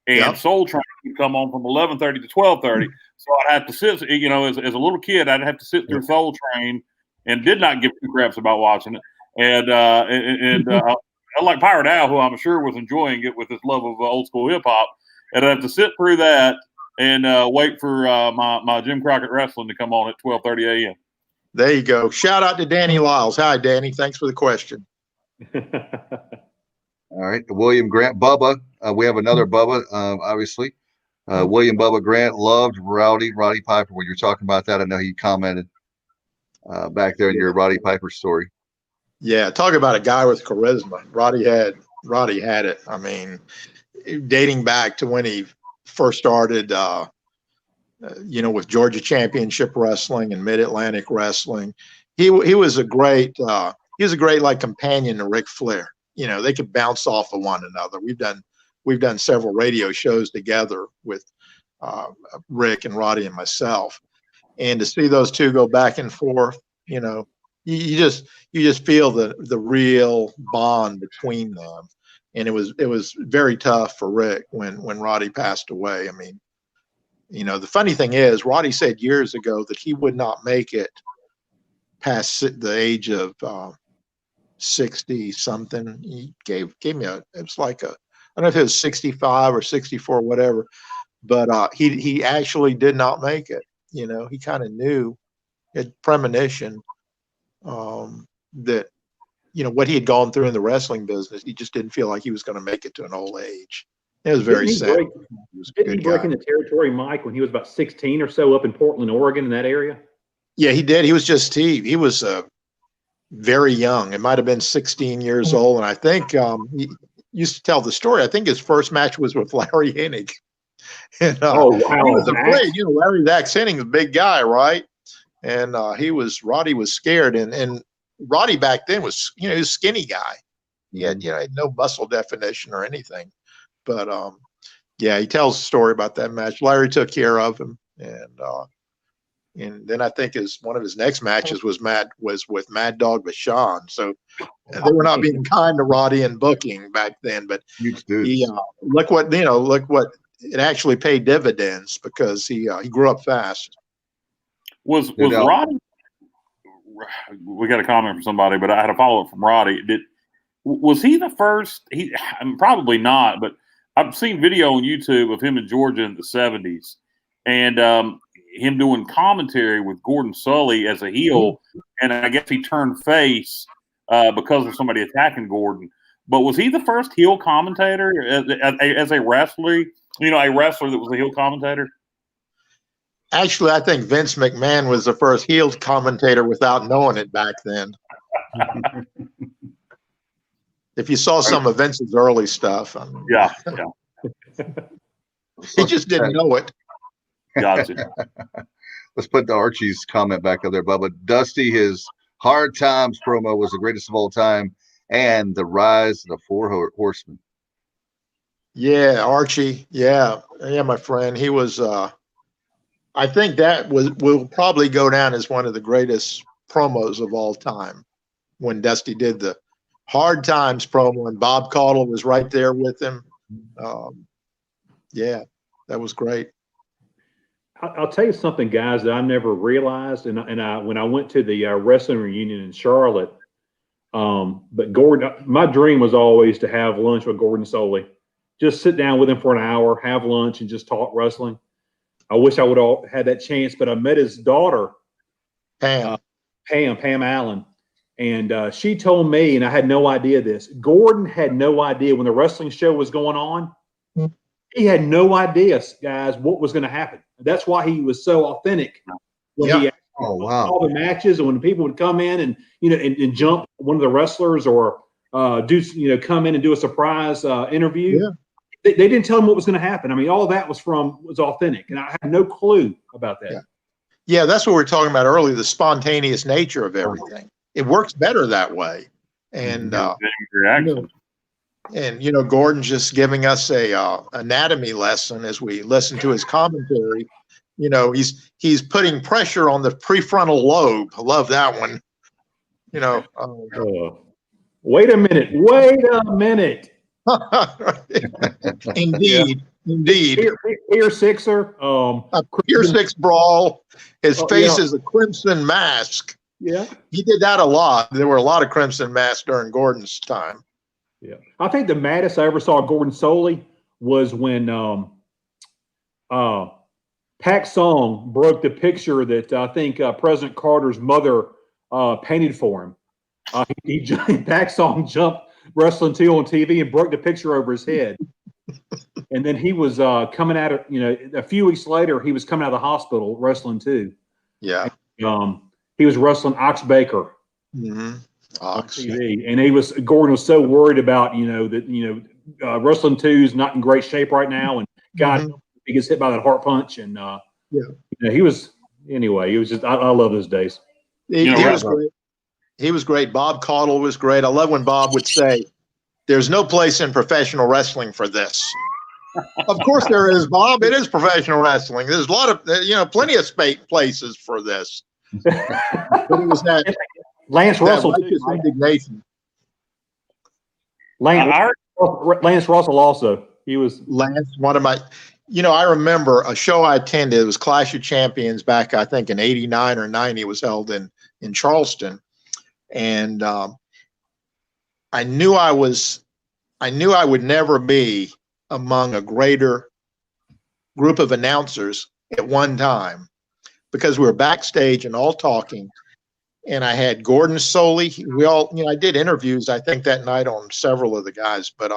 And Soul Train would come on from 11:30 to 12:30. So I'd have to sit, as a little kid, I'd have to sit through Soul Train and did not give two craps about watching it. And unlike Pirate Al, who I'm sure was enjoying it with his love of old school hip hop, and I'd have to sit through that and wait for my Jim Crockett Wrestling to come on at 12:30 a.m. There you go. Shout out to Danny Lyles. Hi, Danny. Thanks for the question. All right, William Grant, Bubba. We have another Bubba, obviously. William Bubba Grant loved Roddy Piper. When you're talking about that, I know he commented back there in your Roddy Piper story. Yeah, talk about a guy with charisma. Roddy had it. I mean, dating back to when he first started, with Georgia Championship Wrestling and Mid-Atlantic Wrestling, he was a great like companion to Ric Flair. They could bounce off of one another. We've done several radio shows together with Rick and Roddy and myself, and to see those two go back and forth, you just feel the real bond between them. And it was very tough for Rick when Roddy passed away. I mean, the funny thing is, Roddy said years ago that he would not make it past the age of 60 something. He gave me it was like I don't know if it was 65 or 64, whatever, but he actually did not make it. He kind of knew, had premonition that what he had gone through in the wrestling business, he just didn't feel like he was going to make it to an old age. It was very sad. Didn't he break into territory, Mike, when he was about 16 or so up in Portland, Oregon, in that area? Yeah, he did. He was he was very young. It might have been 16 years old. And I think he used to tell the story. I think his first match was with Larry Hennig. And, he was afraid. Larry Dax Hennig was a big guy, right? And Roddy was scared. And Roddy back then was, he was a skinny guy. He had, had no muscle definition or anything. But Yeah, he tells a story about that match. Larry took care of him, and then I think one of his next matches was with Mad Dog Vachon. So they were not being kind to Roddy in booking back then, but Huge dudes. he look what it actually paid dividends because he grew up fast. Was Roddy? We got a comment from somebody, but I had a follow up from Roddy. Was he the first? Probably not, but I've seen video on YouTube of him in Georgia in the 70s, and him doing commentary with Gordon Sully as a heel, and I guess he turned face because of somebody attacking Gordon. But was he the first heel commentator as a wrestler? A wrestler that was a heel commentator? Actually, I think Vince McMahon was the first heel commentator without knowing it back then. If you saw some of Vince's early stuff, yeah. He just didn't know it. Gotcha. Let's put the Archie's comment back up there, Bubba. Dusty, his Hard Times promo was the greatest of all time, and the rise of the Four Horsemen. Yeah, Archie. Yeah, my friend. He was. I think that will probably go down as one of the greatest promos of all time. When Dusty did the Hard Times promo, and Bob Caudle was right there with him. Yeah, that was great. I'll tell you something, guys, that I never realized, and when I went to the wrestling reunion in Charlotte, but Gordon, my dream was always to have lunch with Gordon Sully, just sit down with him for an hour, have lunch, and just talk wrestling. I wish I would have had that chance, but I met his daughter, Pam Allen, and she told me, and I had no idea this. Gordon had no idea when the wrestling show was going on. He had no idea, guys, what was going to happen. That's why he was so authentic when he all the matches, and when people would come in and and jump one of the wrestlers or come in and do a surprise interview. Yeah. They didn't tell him what was going to happen. I mean, all of that was authentic, and I had no clue about that. Yeah, that's what we were talking about earlier, the spontaneous nature of everything. It works better that way. And Gordon just giving us a anatomy lesson as we listen to his commentary. He's putting pressure on the prefrontal lobe. I love that one. Wait a minute. Indeed. Pier Sixer. A Pier Six brawl. His face is a crimson mask. Yeah. He did that a lot. There were a lot of crimson masks during Gordon's time. Yeah. I think the maddest I ever saw Gordon Sully was when Pac Song broke the picture that I think President Carter's mother painted for him. Pac Song jumped Wrestling 2 on TV and broke the picture over his head. And then he was coming out of, a few weeks later, he was coming out of the hospital Wrestling 2. Yeah. He was wrestling Ox Baker. Mm-hmm. Ox. TV. And Gordon was so worried about, Wrestling 2 is not in great shape right now. And God, he gets hit by that heart punch. And he was just, I love those days. He was great. He was great. Bob Caudle was great. I love when Bob would say, "There's no place in professional wrestling for this." Of course there is, Bob. It is professional wrestling. There's a lot of, plenty of places for this. But it was that Lance Russell. Indignation. Lance Russell also. He was Lance, one of my. I remember a show I attended. It was Clash of Champions back, I think, in '89 or '90. It was held in Charleston. And I knew I would never be among a greater group of announcers at one time, because we were backstage and all talking. And I had Gordon Sully. I did interviews, I think, that night on several of the guys, but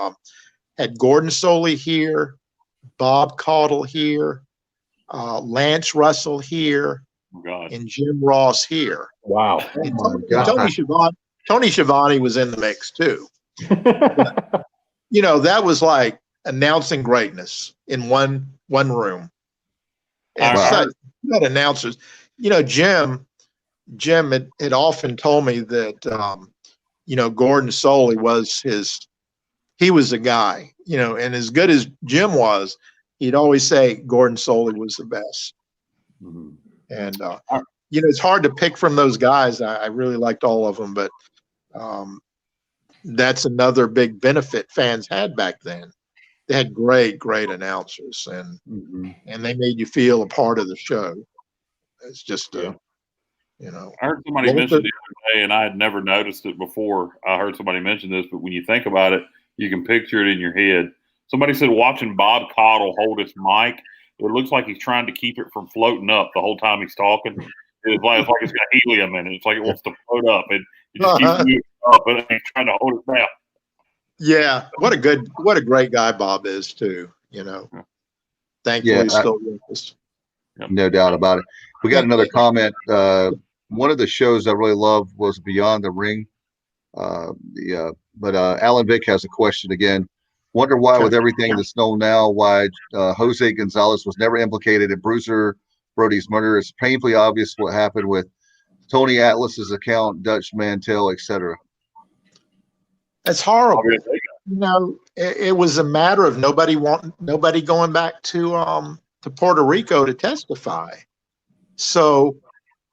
had Gordon Sully here, Bob Caudle here, Lance Russell here, and Jim Ross here. Wow. And Tony Schiavone was in the mix too. But, that was like announcing greatness in one room. And such announcers. Jim had often told me that Gordon Sully was he was the guy, and as good as Jim was, he'd always say Gordon Soley was the best. Mhm. And, it's hard to pick from those guys. I really liked all of them, but that's another big benefit fans had back then. They had great announcers, and they made you feel a part of the show. It's just, Yeah. I heard somebody mention the other day, and I had never noticed it before. I heard somebody mention this, but when you think about it, you can picture it in your head. Somebody said watching Bob Caudle hold his mic, it looks like he's trying to keep it from floating up the whole time he's talking. It's like it's got helium in it. It's like it wants to float up. It just keeps moving up, and he's trying to hold it down. Yeah, what a great guy Bob is too. Thankfully he's still with us. No doubt about it. We got another comment. One of the shows I really loved was Beyond the Ring. But Alan Vick has a question again. Wonder why, with everything that's known now, why Jose Gonzalez was never implicated in Bruiser Brody's murder. It's painfully obvious what happened with Tony Atlas's account, Dutch Mantell, etc. It's horrible. It was a matter of nobody going back to Puerto Rico to testify. So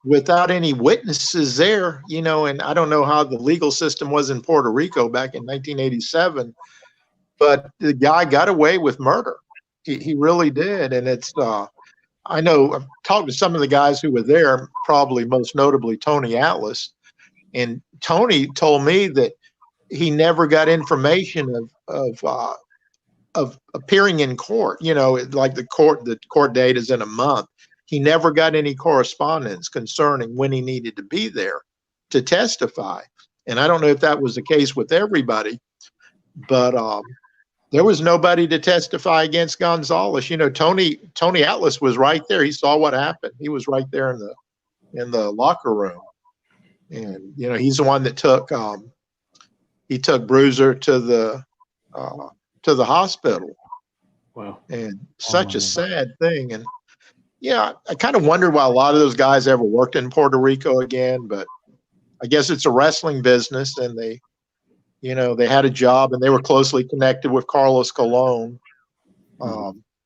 without any witnesses there, and I don't know how the legal system was in Puerto Rico back in 1987, but the guy got away with murder. He really did. And it's, I know I've talked to some of the guys who were there, probably most notably Tony Atlas. And Tony told me that he never got information of appearing in court, like the court date is in a month. He never got any correspondence concerning when he needed to be there to testify. And I don't know if that was the case with everybody, but there was nobody to testify against Gonzalez. Tony Atlas was right there. He saw what happened. He was right there in the locker room. And, he's the one that took Bruiser to the hospital. Wow. And such a sad thing. And yeah, I kind of wondered why a lot of those guys ever worked in Puerto Rico again, but I guess it's a wrestling business, and they had a job, and they were closely connected with Carlos Colon.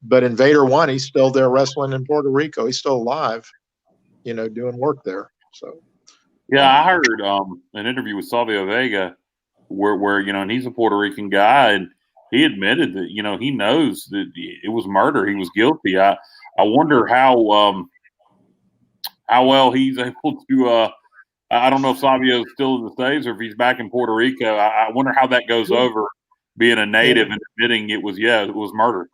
But Invader One, he's still there wrestling in Puerto Rico. He's still alive, doing work there. So yeah, I heard an interview with Savio Vega where and he's a Puerto Rican guy, and he admitted that he knows that it was murder. He was guilty. I wonder how well he's able to. I don't know if Savio's still in the States or if he's back in Puerto Rico. I wonder how that goes over, being a native and admitting it was murder.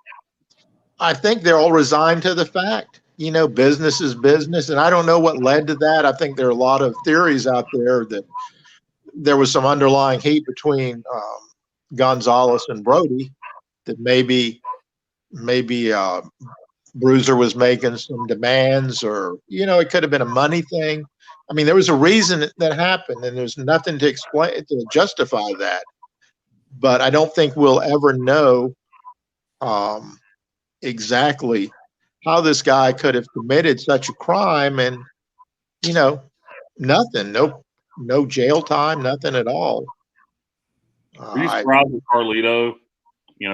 I think they're all resigned to the fact. Business is business, and I don't know what led to that. I think there are a lot of theories out there that there was some underlying heat between Gonzalez and Brody, that maybe Bruiser was making some demands, or it could have been a money thing. I mean, there was a reason that happened, and there's nothing to explain to justify that. But I don't think we'll ever know exactly how this guy could have committed such a crime, and nothing, no jail time, nothing at all. Are you surprised that Carlito,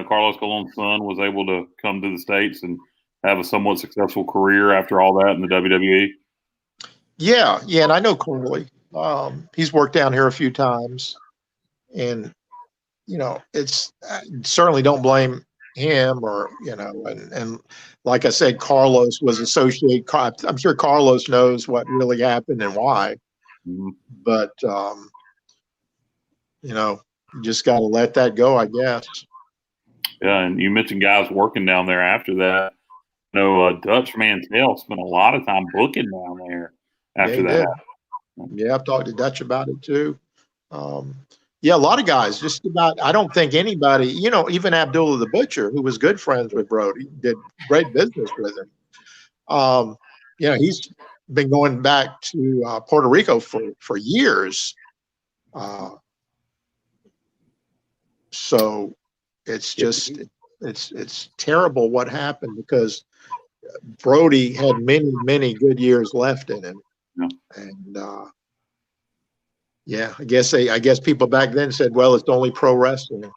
Carlos Colon's son, was able to come to the States and have a somewhat successful career after all that in the WWE? Yeah, and I know Corley. He's worked down here a few times, and it's I certainly don't blame him, or and like I said, Carlos was associated. I'm sure Carlos knows what really happened and why, but you just got to let that go, I guess. Yeah, and you mentioned guys working down there after that. Dutch Mantell spent a lot of time booking down there after that. Yeah, I've talked to Dutch about it too. Yeah, a lot of guys, just about, I don't think anybody, even Abdullah the Butcher, who was good friends with Brody, did great business with him. He's been going back to Puerto Rico for years. So it's just, it's terrible what happened, because Brody had many, many good years left in him. Yeah. And I guess people back then said, well, it's only pro wrestling,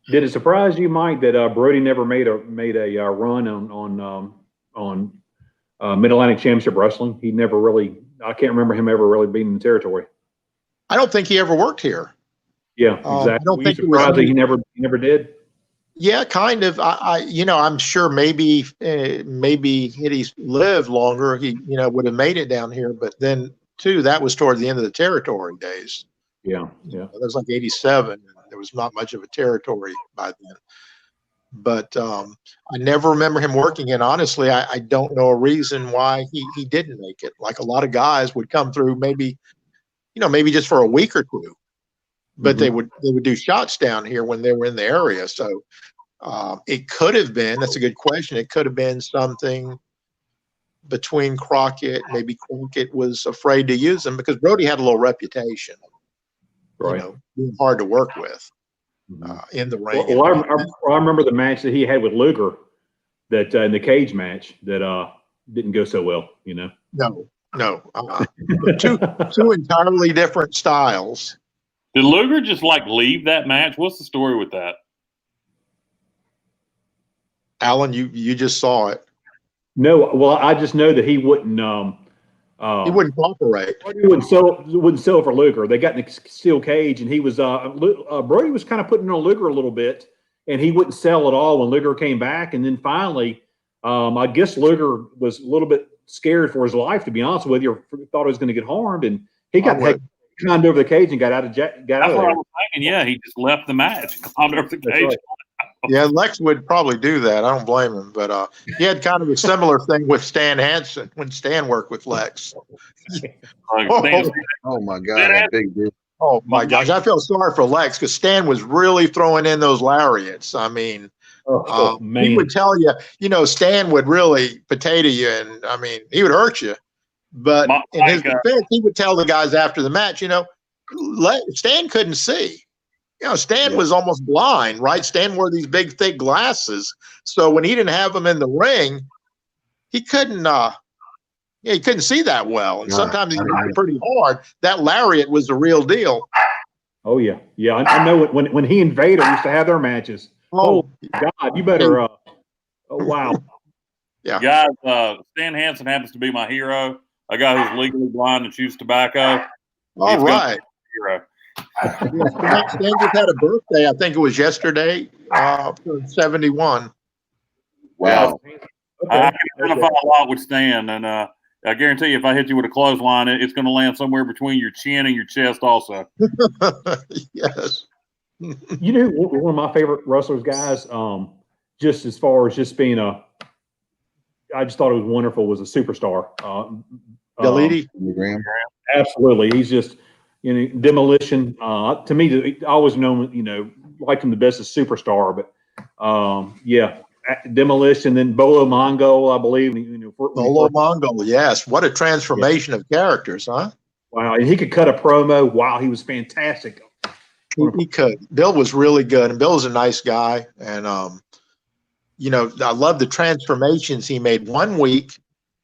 Did it surprise you, Mike, that Brody never made a run on Mid Atlantic Championship Wrestling? He never really. I can't remember him ever really being in the territory. I don't think he ever worked here. Yeah, exactly. I don't Were you think it was. surprised that he never did? Yeah, kind of. I'm sure maybe had he lived longer, he would have made it down here. But then too, that was toward the end of the territory days. Yeah. That was like '87. There was not much of a territory by then. But I never remember him working. And honestly, I don't know a reason why he didn't make it. Like a lot of guys would come through, maybe just for a week or two, but they would do shots down here when they were in the area. So it could have been. That's a good question. It could have been something between Crockett. Maybe Crockett was afraid to use him because Brody had a little reputation. Right. Being hard to work with in the ring. Well, I remember the match that he had with Luger, that in the cage match that didn't go so well. No. Two entirely different styles. Did Luger just leave that match? What's the story with that? Alan, you just saw it. No, well, I just know that he wouldn't. He wouldn't cooperate. He wouldn't sell for Luger. They got in the steel cage, and he was Brody was kind of putting on Luger a little bit, and he wouldn't sell at all when Luger came back. And then finally, I guess Luger was a little bit scared for his life, to be honest with you, or thought he was going to get harmed, and he got climbed over the cage and got out of there. That's what I was thinking. Yeah, he just left the match, climbed over the cage. Right. Yeah, Lex would probably do that. I don't blame him, but he had kind of a similar thing with Stan Hansen when Stan worked with Lex. Oh my God, that big dude. Oh my gosh, I feel sorry for Lex because Stan was really throwing in those lariats. I mean, he would tell you, Stan would really potato you, and I mean, he would hurt you. But in his defense, he would tell the guys after the match, Stan couldn't see. Stan was almost blind, right? Stan wore these big, thick glasses. So when he didn't have them in the ring, he couldn't see that well. And sometimes he hit pretty hard. That lariat was the real deal. Oh, yeah. Yeah, I know when he and Vader used to have their matches. Oh God, you better wow. Yeah. Guys, Stan Hansen happens to be my hero. A guy who's legally blind and chews tobacco. All right. Hero. Stan just had a birthday. I think it was yesterday, 71. Wow. Okay. I can identify a lot with Stan, and I guarantee you if I hit you with a clothesline, it's going to land somewhere between your chin and your chest also. Yes. One of my favorite wrestlers, guys, just as far as just being I just thought it was wonderful, was a superstar. Deledy? Absolutely. He's just, Demolition. To me, I always known, liked him the best as superstar, but Demolition, then Bolo Mongol, I believe. Bolo Mongol, yes. What a transformation of characters, huh? Wow. And he could cut a promo. Wow, he was fantastic. He could. Bill was really good, and Bill was a nice guy. And, I love the transformations he made. One week,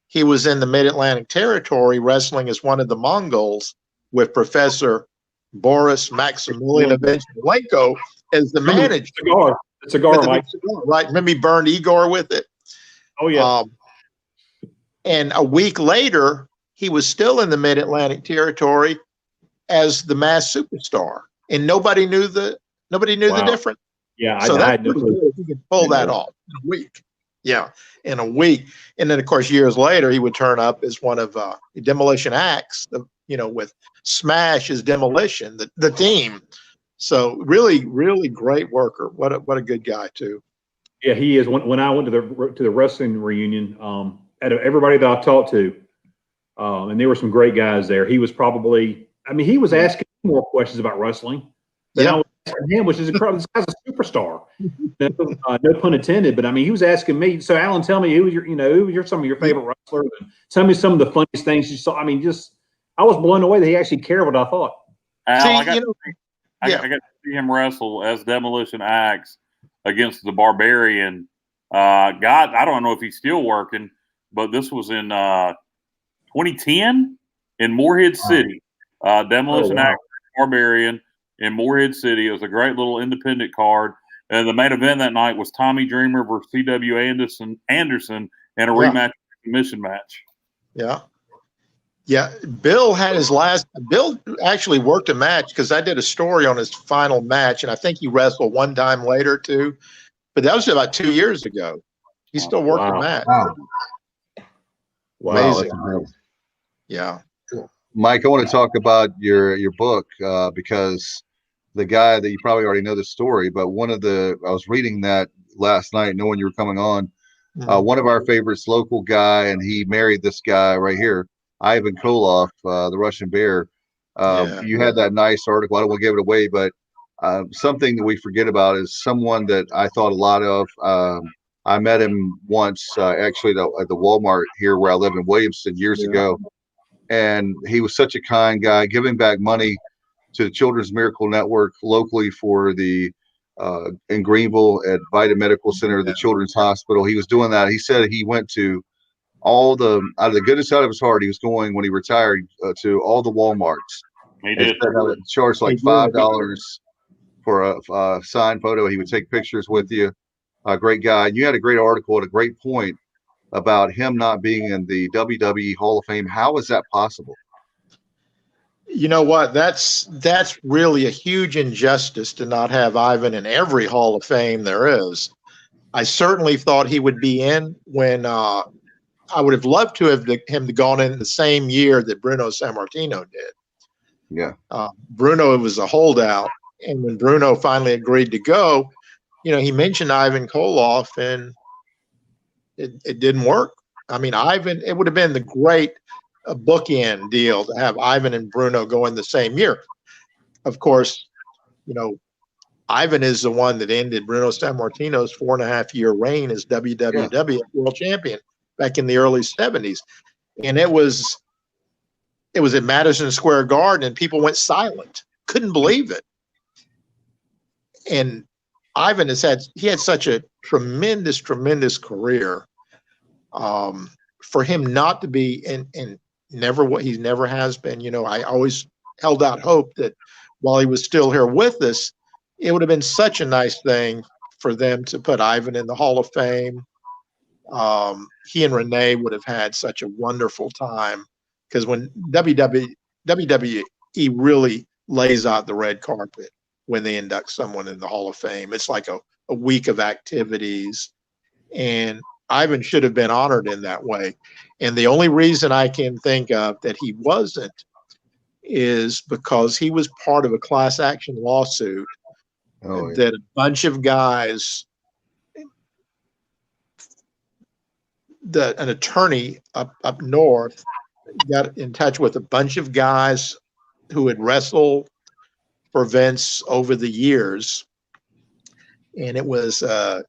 he was in the Mid-Atlantic Territory wrestling as one of the Mongols with Professor Boris Maximilianovich Malenko as the manager. Cigar, Mike. Right. Remember he burned Igor with it? Oh, yeah. And a week later, he was still in the Mid-Atlantic Territory as the Masked Superstar. And nobody knew the difference. Yeah, so that's pretty good if you can pull that off in a week. Yeah, in a week. And then, of course, years later, he would turn up as one of Demolition acts, with Smash as Demolition, the team. So really, really great worker. What a good guy, too. Yeah, he is. When I went to the wrestling reunion, out of everybody that I talked to, and there were some great guys there, he was probably, he was asking more questions about wrestling than I was asking him, which is incredible. This guy's a superstar. No pun intended, but he was asking me. So, Alan, tell me who you're some of your favorite wrestlers, and tell me some of the funniest things you saw. I was blown away that he actually cared what I thought. I got to see him wrestle as Demolition Axe against the Barbarian. God, I don't know if he's still working, but this was in 2010 in Morehead City. Demolition Axe Barbarian in Morehead City. It was a great little independent card. And the main event that night was Tommy Dreamer versus C.W. Anderson in a rematch submission match. Yeah. Yeah. Bill actually worked a match because I did a story on his final match, and I think he wrestled one time later too. But that was about 2 years ago. He still worked a match. Wow. Amazing. That's incredible. Yeah. Mike, I want to talk about your book because the guy that you probably already know the story, but I was reading that last night, knowing you were coming on. One of our favorites, local guy, and he married this guy right here, Ivan Koloff, the Russian Bear. You had that nice article. I don't want to give it away, but something that we forget about is someone that I thought a lot of. I met him once, actually, at the Walmart here where I live in Williamston years ago. And he was such a kind guy, giving back money to the Children's Miracle Network locally for the in Greenville at Vita Medical Center, the Children's Hospital. He was doing that. He said he went to out of the goodness out of his heart, he was going when he retired to all the Walmarts. He did. Charged like $5 for a signed photo. He would take pictures with you. A great guy. You had a great article at a great point about him not being in the WWE Hall of Fame. How is that possible? You know what? That's really a huge injustice to not have Ivan in every Hall of Fame there is. I certainly thought he would be in when I would have loved to have him gone in the same year that Bruno Sammartino did. Yeah. Bruno was a holdout, and when Bruno finally agreed to go, he mentioned Ivan Koloff, and it didn't work. I mean, Ivan, it would have been the great bookend deal to have Ivan and Bruno go in the same year. Of course, Ivan is the one that ended Bruno Sammartino's 4.5-year reign as WWF World Champion back in the early 70s. And it was at Madison Square Garden, and people went silent. Couldn't believe it. And Ivan had such a tremendous career. For him not to be and he never has been, I always held out hope that while he was still here with us, it would have been such a nice thing for them to put Ivan in the Hall of Fame. He and Renee would have had such a wonderful time, because when WWE really lays out the red carpet when they induct someone in the Hall of Fame, it's like a week of activities, and Ivan should have been honored in that way. And the only reason I can think of that he wasn't is because he was part of a class action lawsuit that a bunch of guys, an attorney up north got in touch with a bunch of guys who had wrestled for Vince over the years. And it was a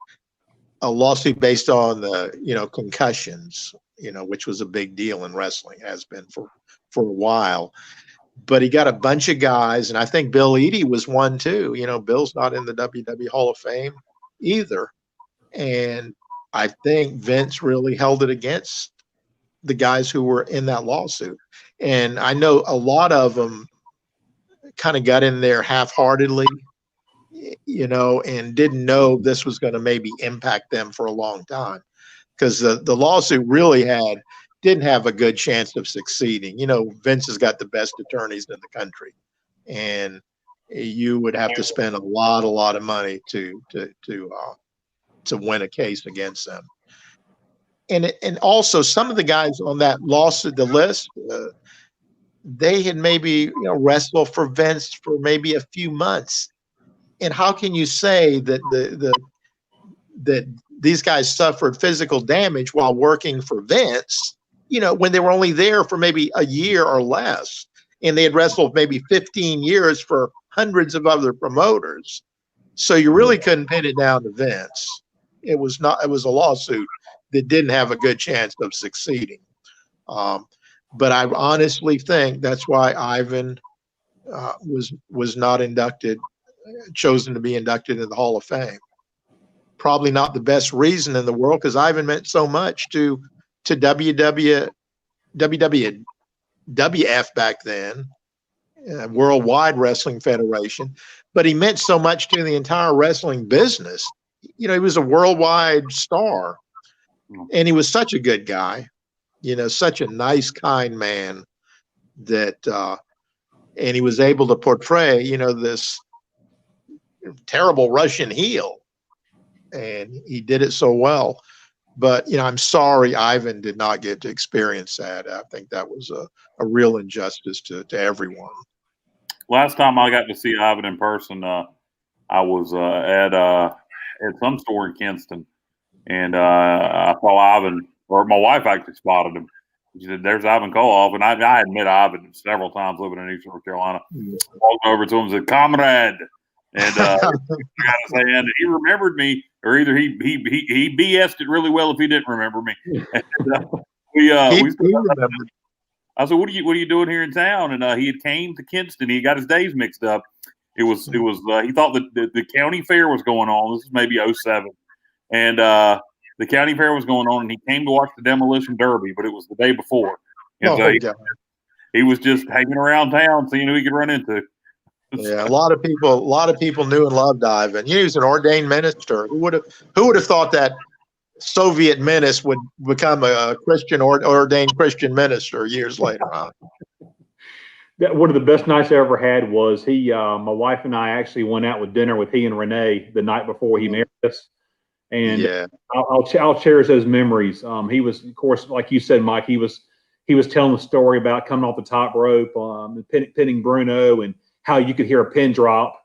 lawsuit based on the, concussions, which was a big deal in wrestling, has been for a while. But he got a bunch of guys, and I think Bill Eadie was one too. Bill's not in the WWE Hall of Fame either. And I think Vince really held it against the guys who were in that lawsuit. And I know a lot of them kind of got in there half-heartedly, and didn't know this was going to maybe impact them for a long time, because the lawsuit really didn't have a good chance of succeeding. Vince has got the best attorneys in the country, and you would have to spend a lot of money to win a case against them. And also some of the guys on that lawsuit, the list, they had maybe wrestled for Vince for maybe a few months. And how can you say that that these guys suffered physical damage while working for Vince, when they were only there for maybe a year or less, and they had wrestled maybe 15 years for hundreds of other promoters? So you really couldn't pin it down to Vince. It was a lawsuit that didn't have a good chance of succeeding. But I honestly think that's why Ivan was not chosen to be inducted in the Hall of Fame. Probably not the best reason in the world, because Ivan meant so much to WWF back then, Worldwide Wrestling Federation. but he meant so much to the entire wrestling business. You know, he was a worldwide star, and he was such a good guy, you know, such a nice, kind man that, and he was able to portray, you know, this terrible Russian heel, and he did it so well. But, you know, I'm sorry Ivan did not get to experience that. I think that was a real injustice to everyone. Last time I got to see Ivan in person, I was at some store in Kinston, and I saw Ivan, or my wife actually spotted him. She said, "There's Ivan Koloff," and I had met Ivan several times living in East North Carolina. Walked over to him and said, "Comrade," and I got his hand, and he remembered me, or either he BS'd it really well if he didn't remember me. And, we remembered. I said, "What are you doing here in town?" And he had came to Kinston. He got his days mixed up. It was he thought that the county fair was going on. This is maybe 07. And the county fair was going on, and he came to watch the demolition derby, but it was the day before. And so he was just hanging around town, seeing who he could run into. Yeah, a lot of people knew and loved Ivan. He was an ordained minister. Who would have thought that Soviet menace would become a Christian ordained Christian minister years later on? One of the best nights I ever had was my wife and I actually went out with dinner with he and Renee the night before he married us. And yeah, I'll cherish those memories. He was, of course, like you said, Mike, he was telling the story about coming off the top rope, pinning Bruno, and how you could hear a pin drop.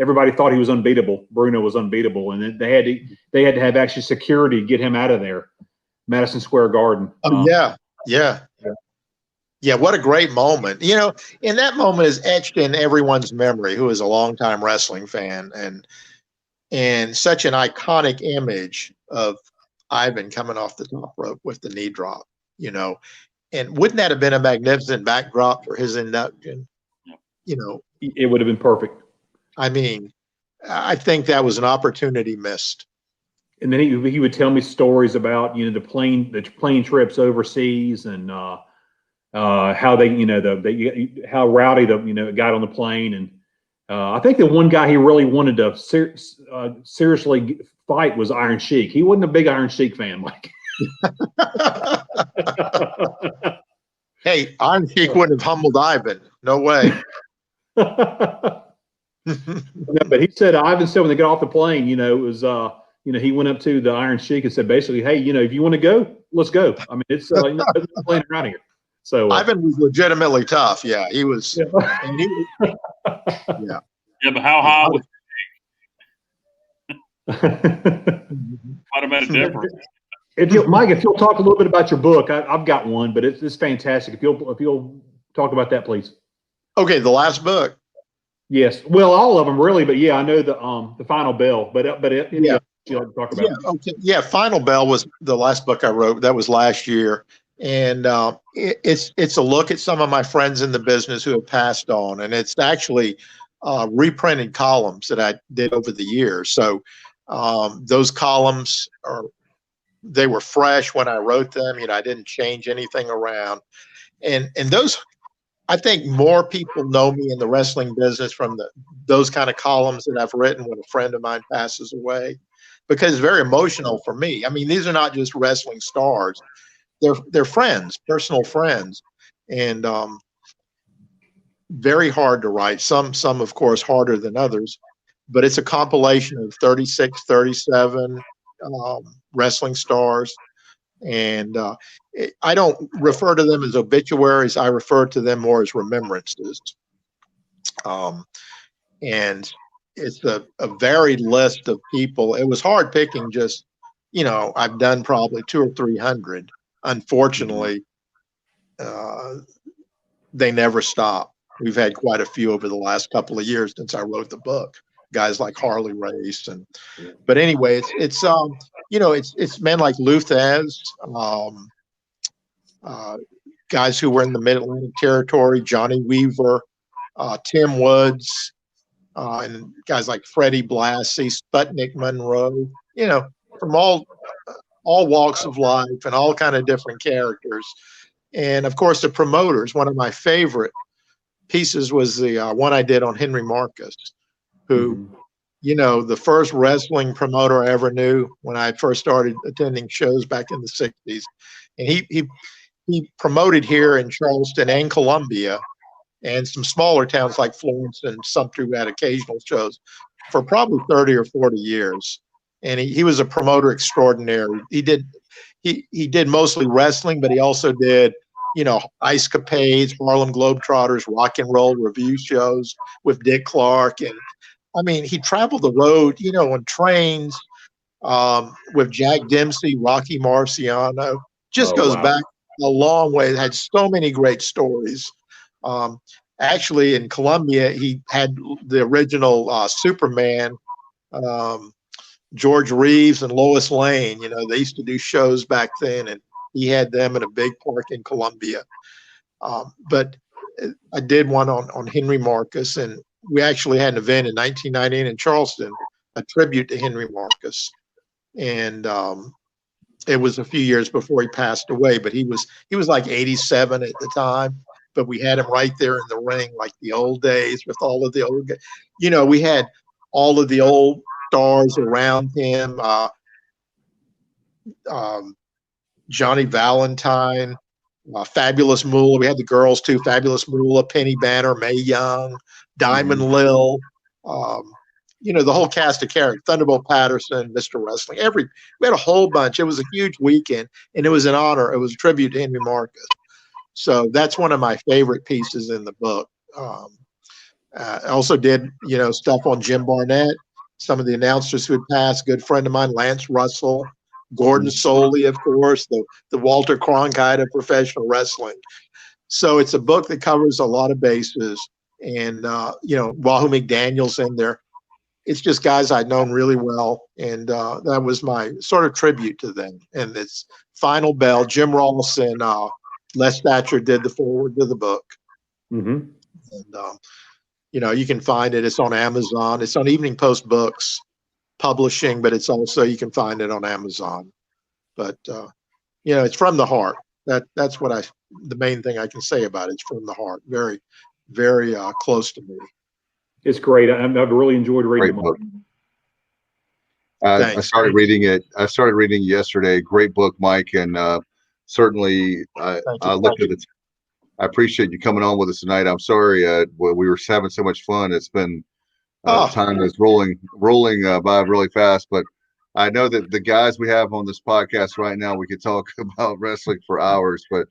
Everybody thought he was unbeatable. Bruno was unbeatable, and they had to have actually security get him out of there, Madison Square Garden. Yeah, what a great moment. You know, and that moment is etched in everyone's memory who is a longtime wrestling fan, and such an iconic image of Ivan coming off the top rope with the knee drop, you know. And wouldn't that have been a magnificent backdrop for his induction? You know, it would have been perfect. I mean, I think that was an opportunity missed. And then he would tell me stories about, you know, the plane trips overseas, and how they, you know, how rowdy it got on the plane. And I think the one guy he really wanted to seriously fight was Iron Sheik. He wasn't a big Iron Sheik fan, Mike. Hey, Iron Sheik wouldn't have humbled Ivan. No way. No, but he said, Ivan said when they got off the plane, you know, it was, you know, he went up to the Iron Sheik and said, basically, hey, you know, if you want to go, let's go. I mean, it's no playing around here. So Ivan was legitimately tough. Yeah, he was. Yeah. And yeah. Yeah, but how high was might have made a difference. Mike, if you'll talk a little bit about your book, I've got one, but it's fantastic. If you'll talk about that, please. Okay, the last book. Yes, well, all of them really, but yeah, I know the Final Bell, but you like to talk about. Yeah, okay, yeah. Final Bell was the last book I wrote. That was last year, and it's a look at some of my friends in the business who have passed on, and it's actually reprinted columns that I did over the years. So those columns they were fresh when I wrote them. You know, I didn't change anything around, and those. I think more people know me in the wrestling business from those kind of columns that I've written when a friend of mine passes away, because it's very emotional for me. I mean, these are not just wrestling stars; they're friends, personal friends, and very hard to write. Some of course harder than others, but it's a compilation of 36, 37 wrestling stars. And I don't refer to them as obituaries. I refer to them more as remembrances. And it's a varied list of people. It was hard picking just, you know, I've done probably 200 or 300. Unfortunately, they never stop. We've had quite a few over the last couple of years since I wrote the book. Guys like Harley Race, but anyway, it's you know, it's men like Luthez, guys who were in the Mid-Atlantic Territory, Johnny Weaver, Tim Woods, and guys like Freddie Blassie, Sputnik Monroe, you know, from all walks of life and all kind of different characters. And of course, the promoters, one of my favorite pieces was the one I did on Henry Marcus, who, you know, the first wrestling promoter I ever knew when I first started attending shows back in the 60s. And he promoted here in Charleston and Columbia and some smaller towns like Florence and Sumter, who had occasional shows for probably 30 or 40 years. And he was a promoter extraordinaire. He did mostly wrestling, but he also did, you know, Ice Capades, Harlem Globetrotters, rock and roll review shows with Dick Clark. And I mean, he traveled the road, you know, on trains with Jack Dempsey, Rocky Marciano. Just goes back a long way. It had so many great stories. Actually, in Columbia, he had the original Superman, George Reeves and Lois Lane. You know, they used to do shows back then, and he had them in a big park in Columbia. But I did one on Henry Marcus, and we actually had an event in 1998 in Charleston, a tribute to Henry Marcus. And it was a few years before he passed away, but he was like 87 at the time. But we had him right there in the ring, like the old days, with all of the old, you know, we had all of the old stars around him. Johnny Valentine, Fabulous Moolah. We had the girls too: Fabulous Moolah, Penny Banner, Mae Young, Diamond Lil. You know, the whole cast of characters: Thunderbolt Patterson, Mr. Wrestling. We had a whole bunch. It was a huge weekend, and it was an honor. It was a tribute to Henry Marcus. So that's one of my favorite pieces in the book. I also did, you know, stuff on Jim Barnett, some of the announcers who had passed. Good friend of mine, Lance Russell, Gordon Soley, of course, the Walter Cronkite of professional wrestling. So it's a book that covers a lot of bases. And, you know, Wahoo McDaniel's in there. It's just guys I'd known really well. And that was my sort of tribute to them. And it's Final Bell. Jim Ross and Les Thatcher did the foreword to the book. And, you know, you can find it. It's on Amazon. It's on Evening Post Books Publishing, but it's also, you can find it on Amazon. But, you know, it's from the heart. That's what the main thing I can say about it. It's from the heart. Very, very close to me. It's great. I've really enjoyed reading it. I started reading it. I started reading it yesterday. Great book, Mike. And certainly I looked at it. I appreciate you coming on with us tonight. I'm sorry we were having so much fun. It's been time is rolling by really fast. But I know that the guys we have on this podcast right now, we could talk about wrestling for hours. But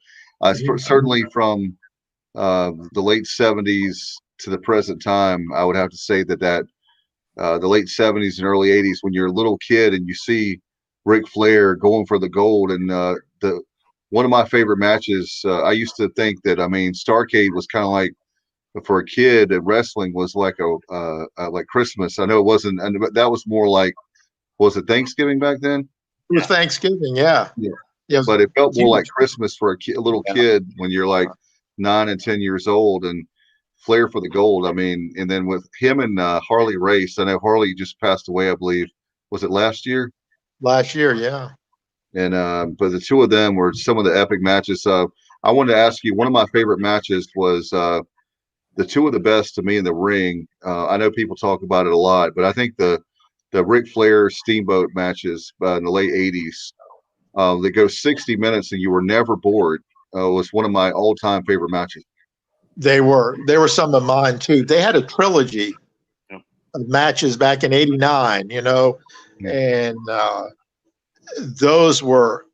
certainly from the late 70s to the present time, I would have to say that the late 70s and early 80s, when you're a little kid and you see Ric Flair going for the gold, and one of my favorite matches, I used to think that, I mean, Starrcade was kind of like, for a kid, wrestling was like like Christmas. I know it wasn't, but that was more like, was it Thanksgiving back then? It was Thanksgiving, yeah. But it felt more like Christmas for a little kid when you're like 9 and 10 years old, and Flair for the gold. I mean, and then with him and Harley Race, I know Harley just passed away, I believe. Was it last year? Last year, yeah. And but the two of them were some of the epic matches. I wanted to ask you, one of my favorite matches was the two of the best to me in the ring. I know people talk about it a lot, but I think the Ric Flair Steamboat matches in the late 80s, they go 60 minutes and you were never bored, was one of my all-time favorite matches. They were some of mine too. They had a trilogy of matches back in '89, you know, and those were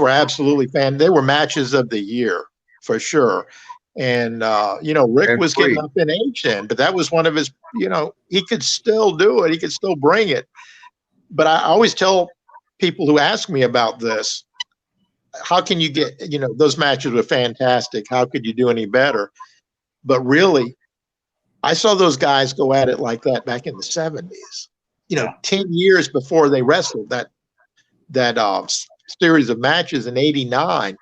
absolutely they were matches of the year for sure. And you know, Rick was getting up in age then, but that was one of his, you know, he could still do it. He could still bring it. But I always tell people who ask me about this, how can you get, you know, those matches were fantastic. How could you do any better? But really, I saw those guys go at it like that back in the 70s, you know, 10 years before they wrestled that series of matches in '89.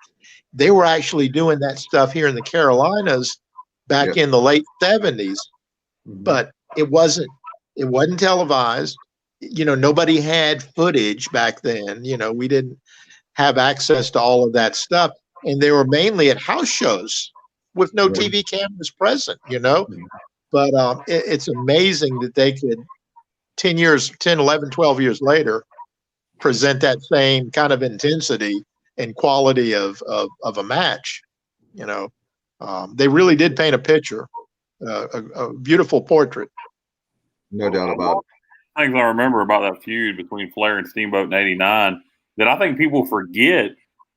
They were actually doing that stuff here in the Carolinas back in the late 70s, but it wasn't televised. You know, nobody had footage back then. You know, we didn't have access to all of that stuff. And they were mainly at house shows with no TV cameras present, you know. But it's amazing that they could 10 years, 10, 11, 12 years later, present that same kind of intensity and quality of a match. You know, they really did paint a picture, a beautiful portrait. No doubt about it. Things I remember about that feud between Flair and Steamboat in '89 that I think people forget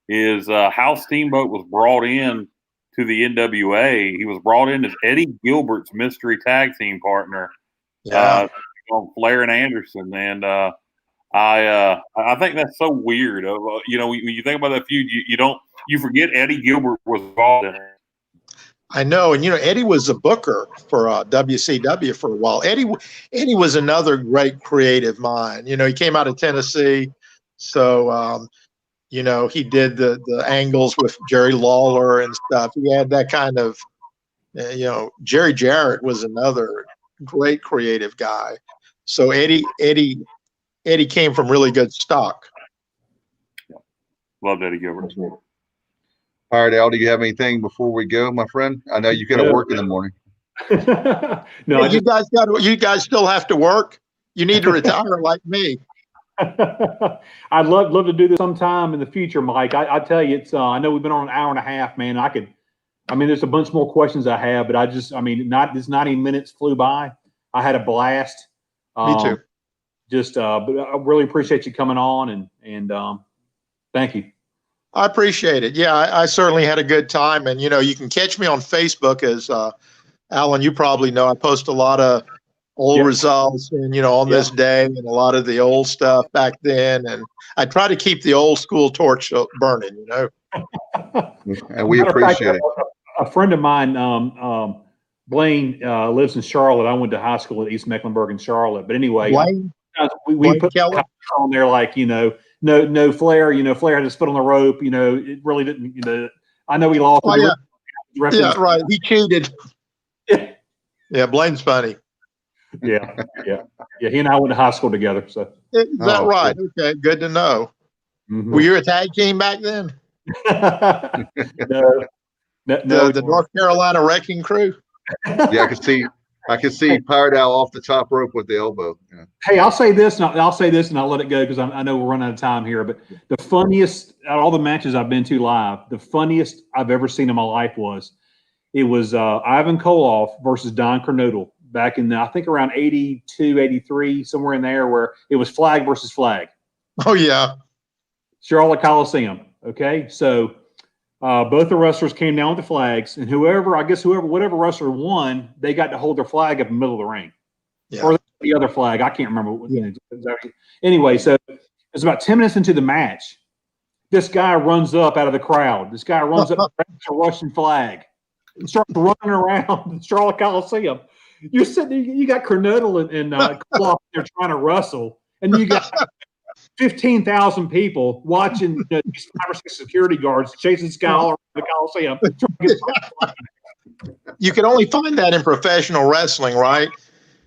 is how Steamboat was brought in to the NWA. He was brought in as Eddie Gilbert's mystery tag team partner. Yeah. On Flair and Anderson, and I think that's so weird. You know, when you think about that feud, you forget Eddie Gilbert was involved in it. I know, and you know, Eddie was a booker for WCW for a while. Eddie was another great creative mind. You know, he came out of Tennessee, so you know, he did the angles with Jerry Lawler and stuff. He had that kind of, you know, Jerry Jarrett was another great creative guy. So Eddie came from really good stock. Loved Eddie Gilbert. All right, Al, do you have anything before we go, my friend? I know you got to work in the morning. No, Hey, you guys still have to work. You need to retire like me. I'd love to do this sometime in the future, Mike. I tell you, it's I know we've been on an hour and a half, man. I mean, there's a bunch more questions I have, but this 90 minutes flew by. I had a blast. Me too. But I really appreciate you coming on and thank you. I appreciate it. Yeah, I certainly had a good time. And, you know, you can catch me on Facebook as Alan, you probably know, I post a lot of old results and, you know, on this day and a lot of the old stuff back then. And I try to keep the old school torch burning, you know. And we appreciate it. A friend of mine, Blaine, lives in Charlotte. I went to high school at East Mecklenburg in Charlotte. But anyway, Blaine? We put on there like, you know, no Flair. You know, Flair had his foot on the rope. You know, it really didn't. You know, I know he lost. Oh, yeah, right. He cheated. Yeah, Blaine's funny. Yeah. He and I went to high school together. So is that right? Cool. Okay, good to know. Mm-hmm. Were you a tag team back then? No, the North Carolina Wrecking Crew. Yeah, I can see Pirate Al off the top rope with the elbow. Yeah. Hey, I'll say this, and I'll let it go because I know we're running out of time here. But the funniest out of all the matches I've been to live, the funniest I've ever seen in my life was Ivan Koloff versus Don Kernodle back in I think around 82, 83, somewhere in there, where it was flag versus flag. Oh yeah, Charlotte Coliseum. Okay, so both the wrestlers came down with the flags, and whatever wrestler won, they got to hold their flag up in the middle of the ring. Yeah. Or the other flag. I can't remember what. Yeah. Anyway, so it's about 10 minutes into the match. This guy runs up out of the crowd. This guy runs up to a Russian flag and starts running around the Charlotte Coliseum. You're sitting there, you got Kernodle and Koloff there trying to wrestle, and you got 15,000 people watching these 5 or 6 security guards chasing this guy all around the Coliseum. You can only find that in professional wrestling, right?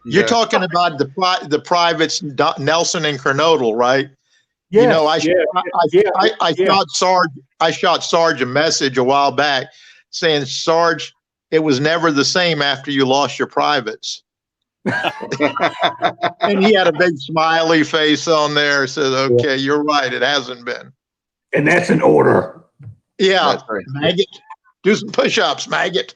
You're talking about the privates Nelson and Kernodle, right? Yes, you know, I shot Sarge a message a while back saying, Sarge, it was never the same after you lost your privates. And he had a big smiley face on there. Said, okay, you're right. It hasn't been. And that's an order. Yeah. Right. Maggot. Do some push-ups, maggot.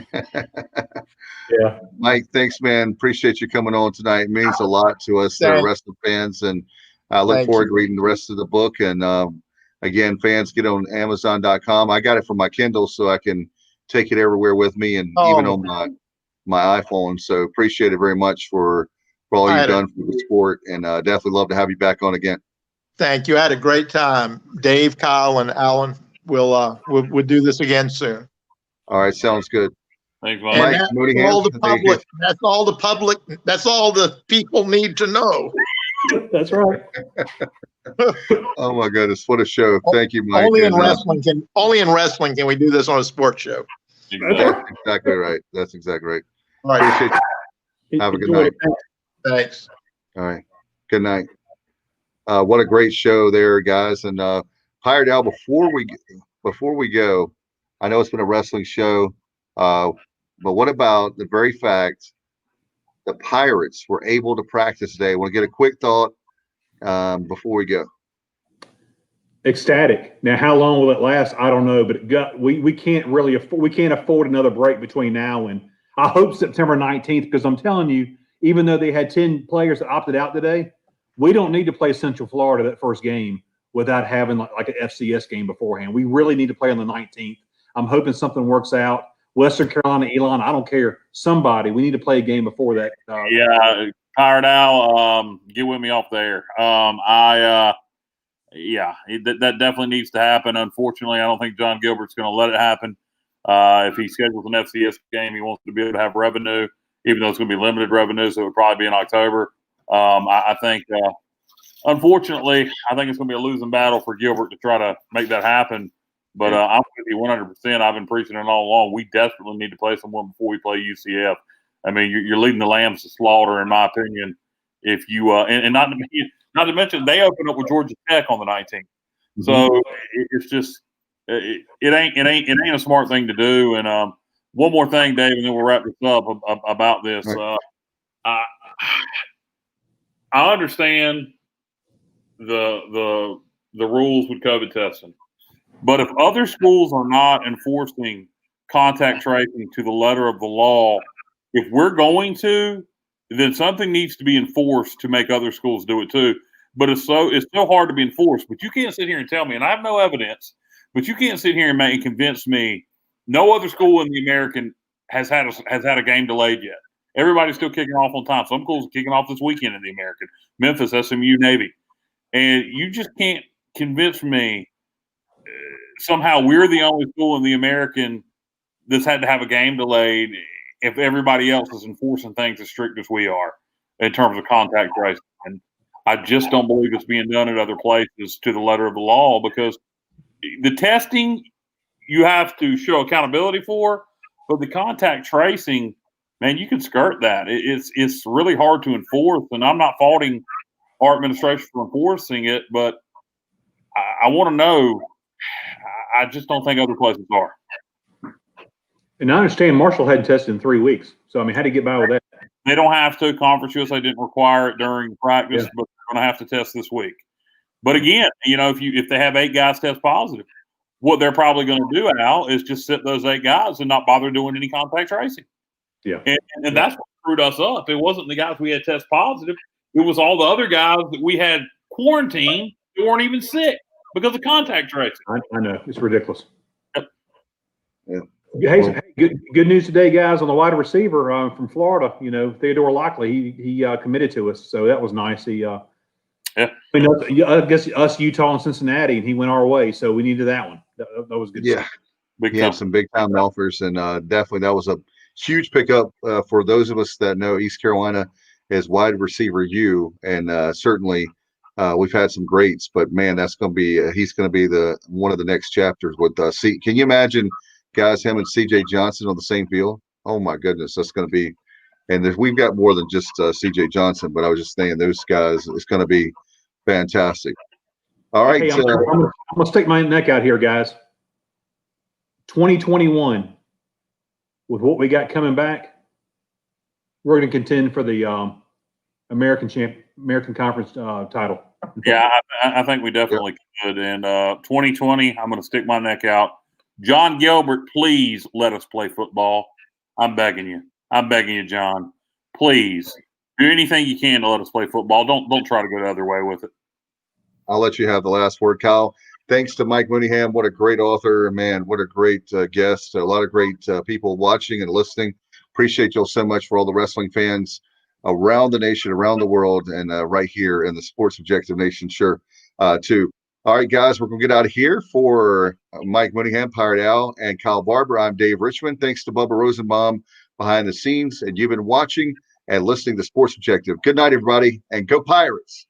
Yeah. Mike, thanks, man. Appreciate you coming on tonight. It means a lot to us, wrestling fans. And I look forward to reading the rest of the book. And again, fans, get on Amazon.com. I got it from my Kindle so I can take it everywhere with me and even on my iPhone. So appreciate it very much for all you've done for the sport, and definitely love to have you back on again. Thank you. I had a great time. Dave, Kyle, and Alan we'll do this again soon. All right, sounds good. Thanks, Mike. That's all the people need to know. That's right. Oh my goodness, what a show! Thank you, Mike. Only in wrestling can we do this on a sports show. That's exactly right. That's exactly right. All right. Appreciate you. Have a good night. Thanks. All right. Good night. What a great show there, guys. And Pirate Al, before we go, I know it's been a wrestling show, but what about the very fact the Pirates were able to practice today? I want to get a quick thought before we go. Ecstatic. Now, how long will it last? I don't know, but we can't really afford another break between now and I hope September 19th, because I'm telling you, even though they had 10 players that opted out today, we don't need to play Central Florida that first game without having like an FCS game beforehand. We really need to play on the 19th. I'm hoping something works out. Western Carolina, Elon, I don't care. Somebody, we need to play a game before that. Yeah, Pirate Al, get with me off there. That definitely needs to happen. Unfortunately, I don't think John Gilbert's going to let it happen. If he schedules an FCS game, he wants to be able to have revenue, even though it's going to be limited revenue, so it would probably be in October. I think, unfortunately, I think it's going to be a losing battle for Gilbert to try to make that happen. But I'm with you 100%. I've been preaching it all along. We desperately need to play someone before we play UCF. I mean, you're leading the Lambs to slaughter, in my opinion. If you and not to mention they open up with Georgia Tech on the 19th, so it's just it ain't a smart thing to do. And one more thing, Dave, and then we'll wrap this up about this. Right. I understand the rules with COVID testing, but if other schools are not enforcing contact tracing to the letter of the law, if we're going to, then something needs to be enforced to make other schools do it too. But it's so hard to be enforced. But you can't sit here and tell me, and I have no evidence, but you can't sit here and convince me no other school in the American has had a game delayed yet. Everybody's still kicking off on time. Some schools are kicking off this weekend in the American. Memphis, SMU, Navy. And you just can't convince me somehow we're the only school in the American that's had to have a game delayed if everybody else is enforcing things as strict as we are in terms of contact tracing. And I just don't believe it's being done at other places to the letter of the law, because the testing you have to show accountability for, but the contact tracing, man, you can skirt that. It's really hard to enforce, and I'm not faulting our administration for enforcing it, but I want to know. I just don't think other places are. And I understand Marshall hadn't tested in 3 weeks. So, I mean, how do you get by with that? They don't have to. Conference USA didn't require it during practice, but they're going to have to test this week. But again, if they have 8 guys test positive, what they're probably going to do, Al, is just sit those 8 guys and not bother doing any contact tracing. Yeah. And that's what screwed us up. It wasn't the guys we had test positive. It was all the other guys that we had quarantined who weren't even sick because of contact tracing. I know. It's ridiculous. Yeah. Hey, good news today, guys, on the wide receiver from Florida. Theodore Lockley, he committed to us, so that was nice. He, I guess us, Utah, and Cincinnati, and he went our way, so we needed that one. That was good. Yeah, Big he had some big time offers, and definitely that was a huge pickup for those of us that know East Carolina as wide receiver U, and certainly we've had some greats, but man, that's going to be he's going to be one of the next chapters with can you imagine? Guys, him and CJ Johnson on the same field. Oh my goodness, that's going to be. And we've got more than just CJ Johnson, but I was just saying those guys. It's going to be fantastic. All right, hey, I'm going to stick my neck out here, guys. 2021, with what we got coming back, we're going to contend for the American Conference title. Yeah, I think we definitely could. And 2020, I'm going to stick my neck out. John Gilbert, please let us play football. I'm begging you, John. Please do anything you can to let us play football. Don't try to go the other way with it. I'll let you have the last word, Kyle. Thanks to Mike Mooningham. What a great author, man. What a great guest. A lot of great people watching and listening. Appreciate y'all so much for all the wrestling fans around the nation, around the world, and right here in the Sports Objective Nation, too. All right, guys, we're going to get out of here. For Mike Mooningham, Pirate Al, and Kyle Barber, I'm Dave Richmond. Thanks to Bubba Rosenbaum behind the scenes. And you've been watching and listening to Sports Objective. Good night, everybody, and go Pirates.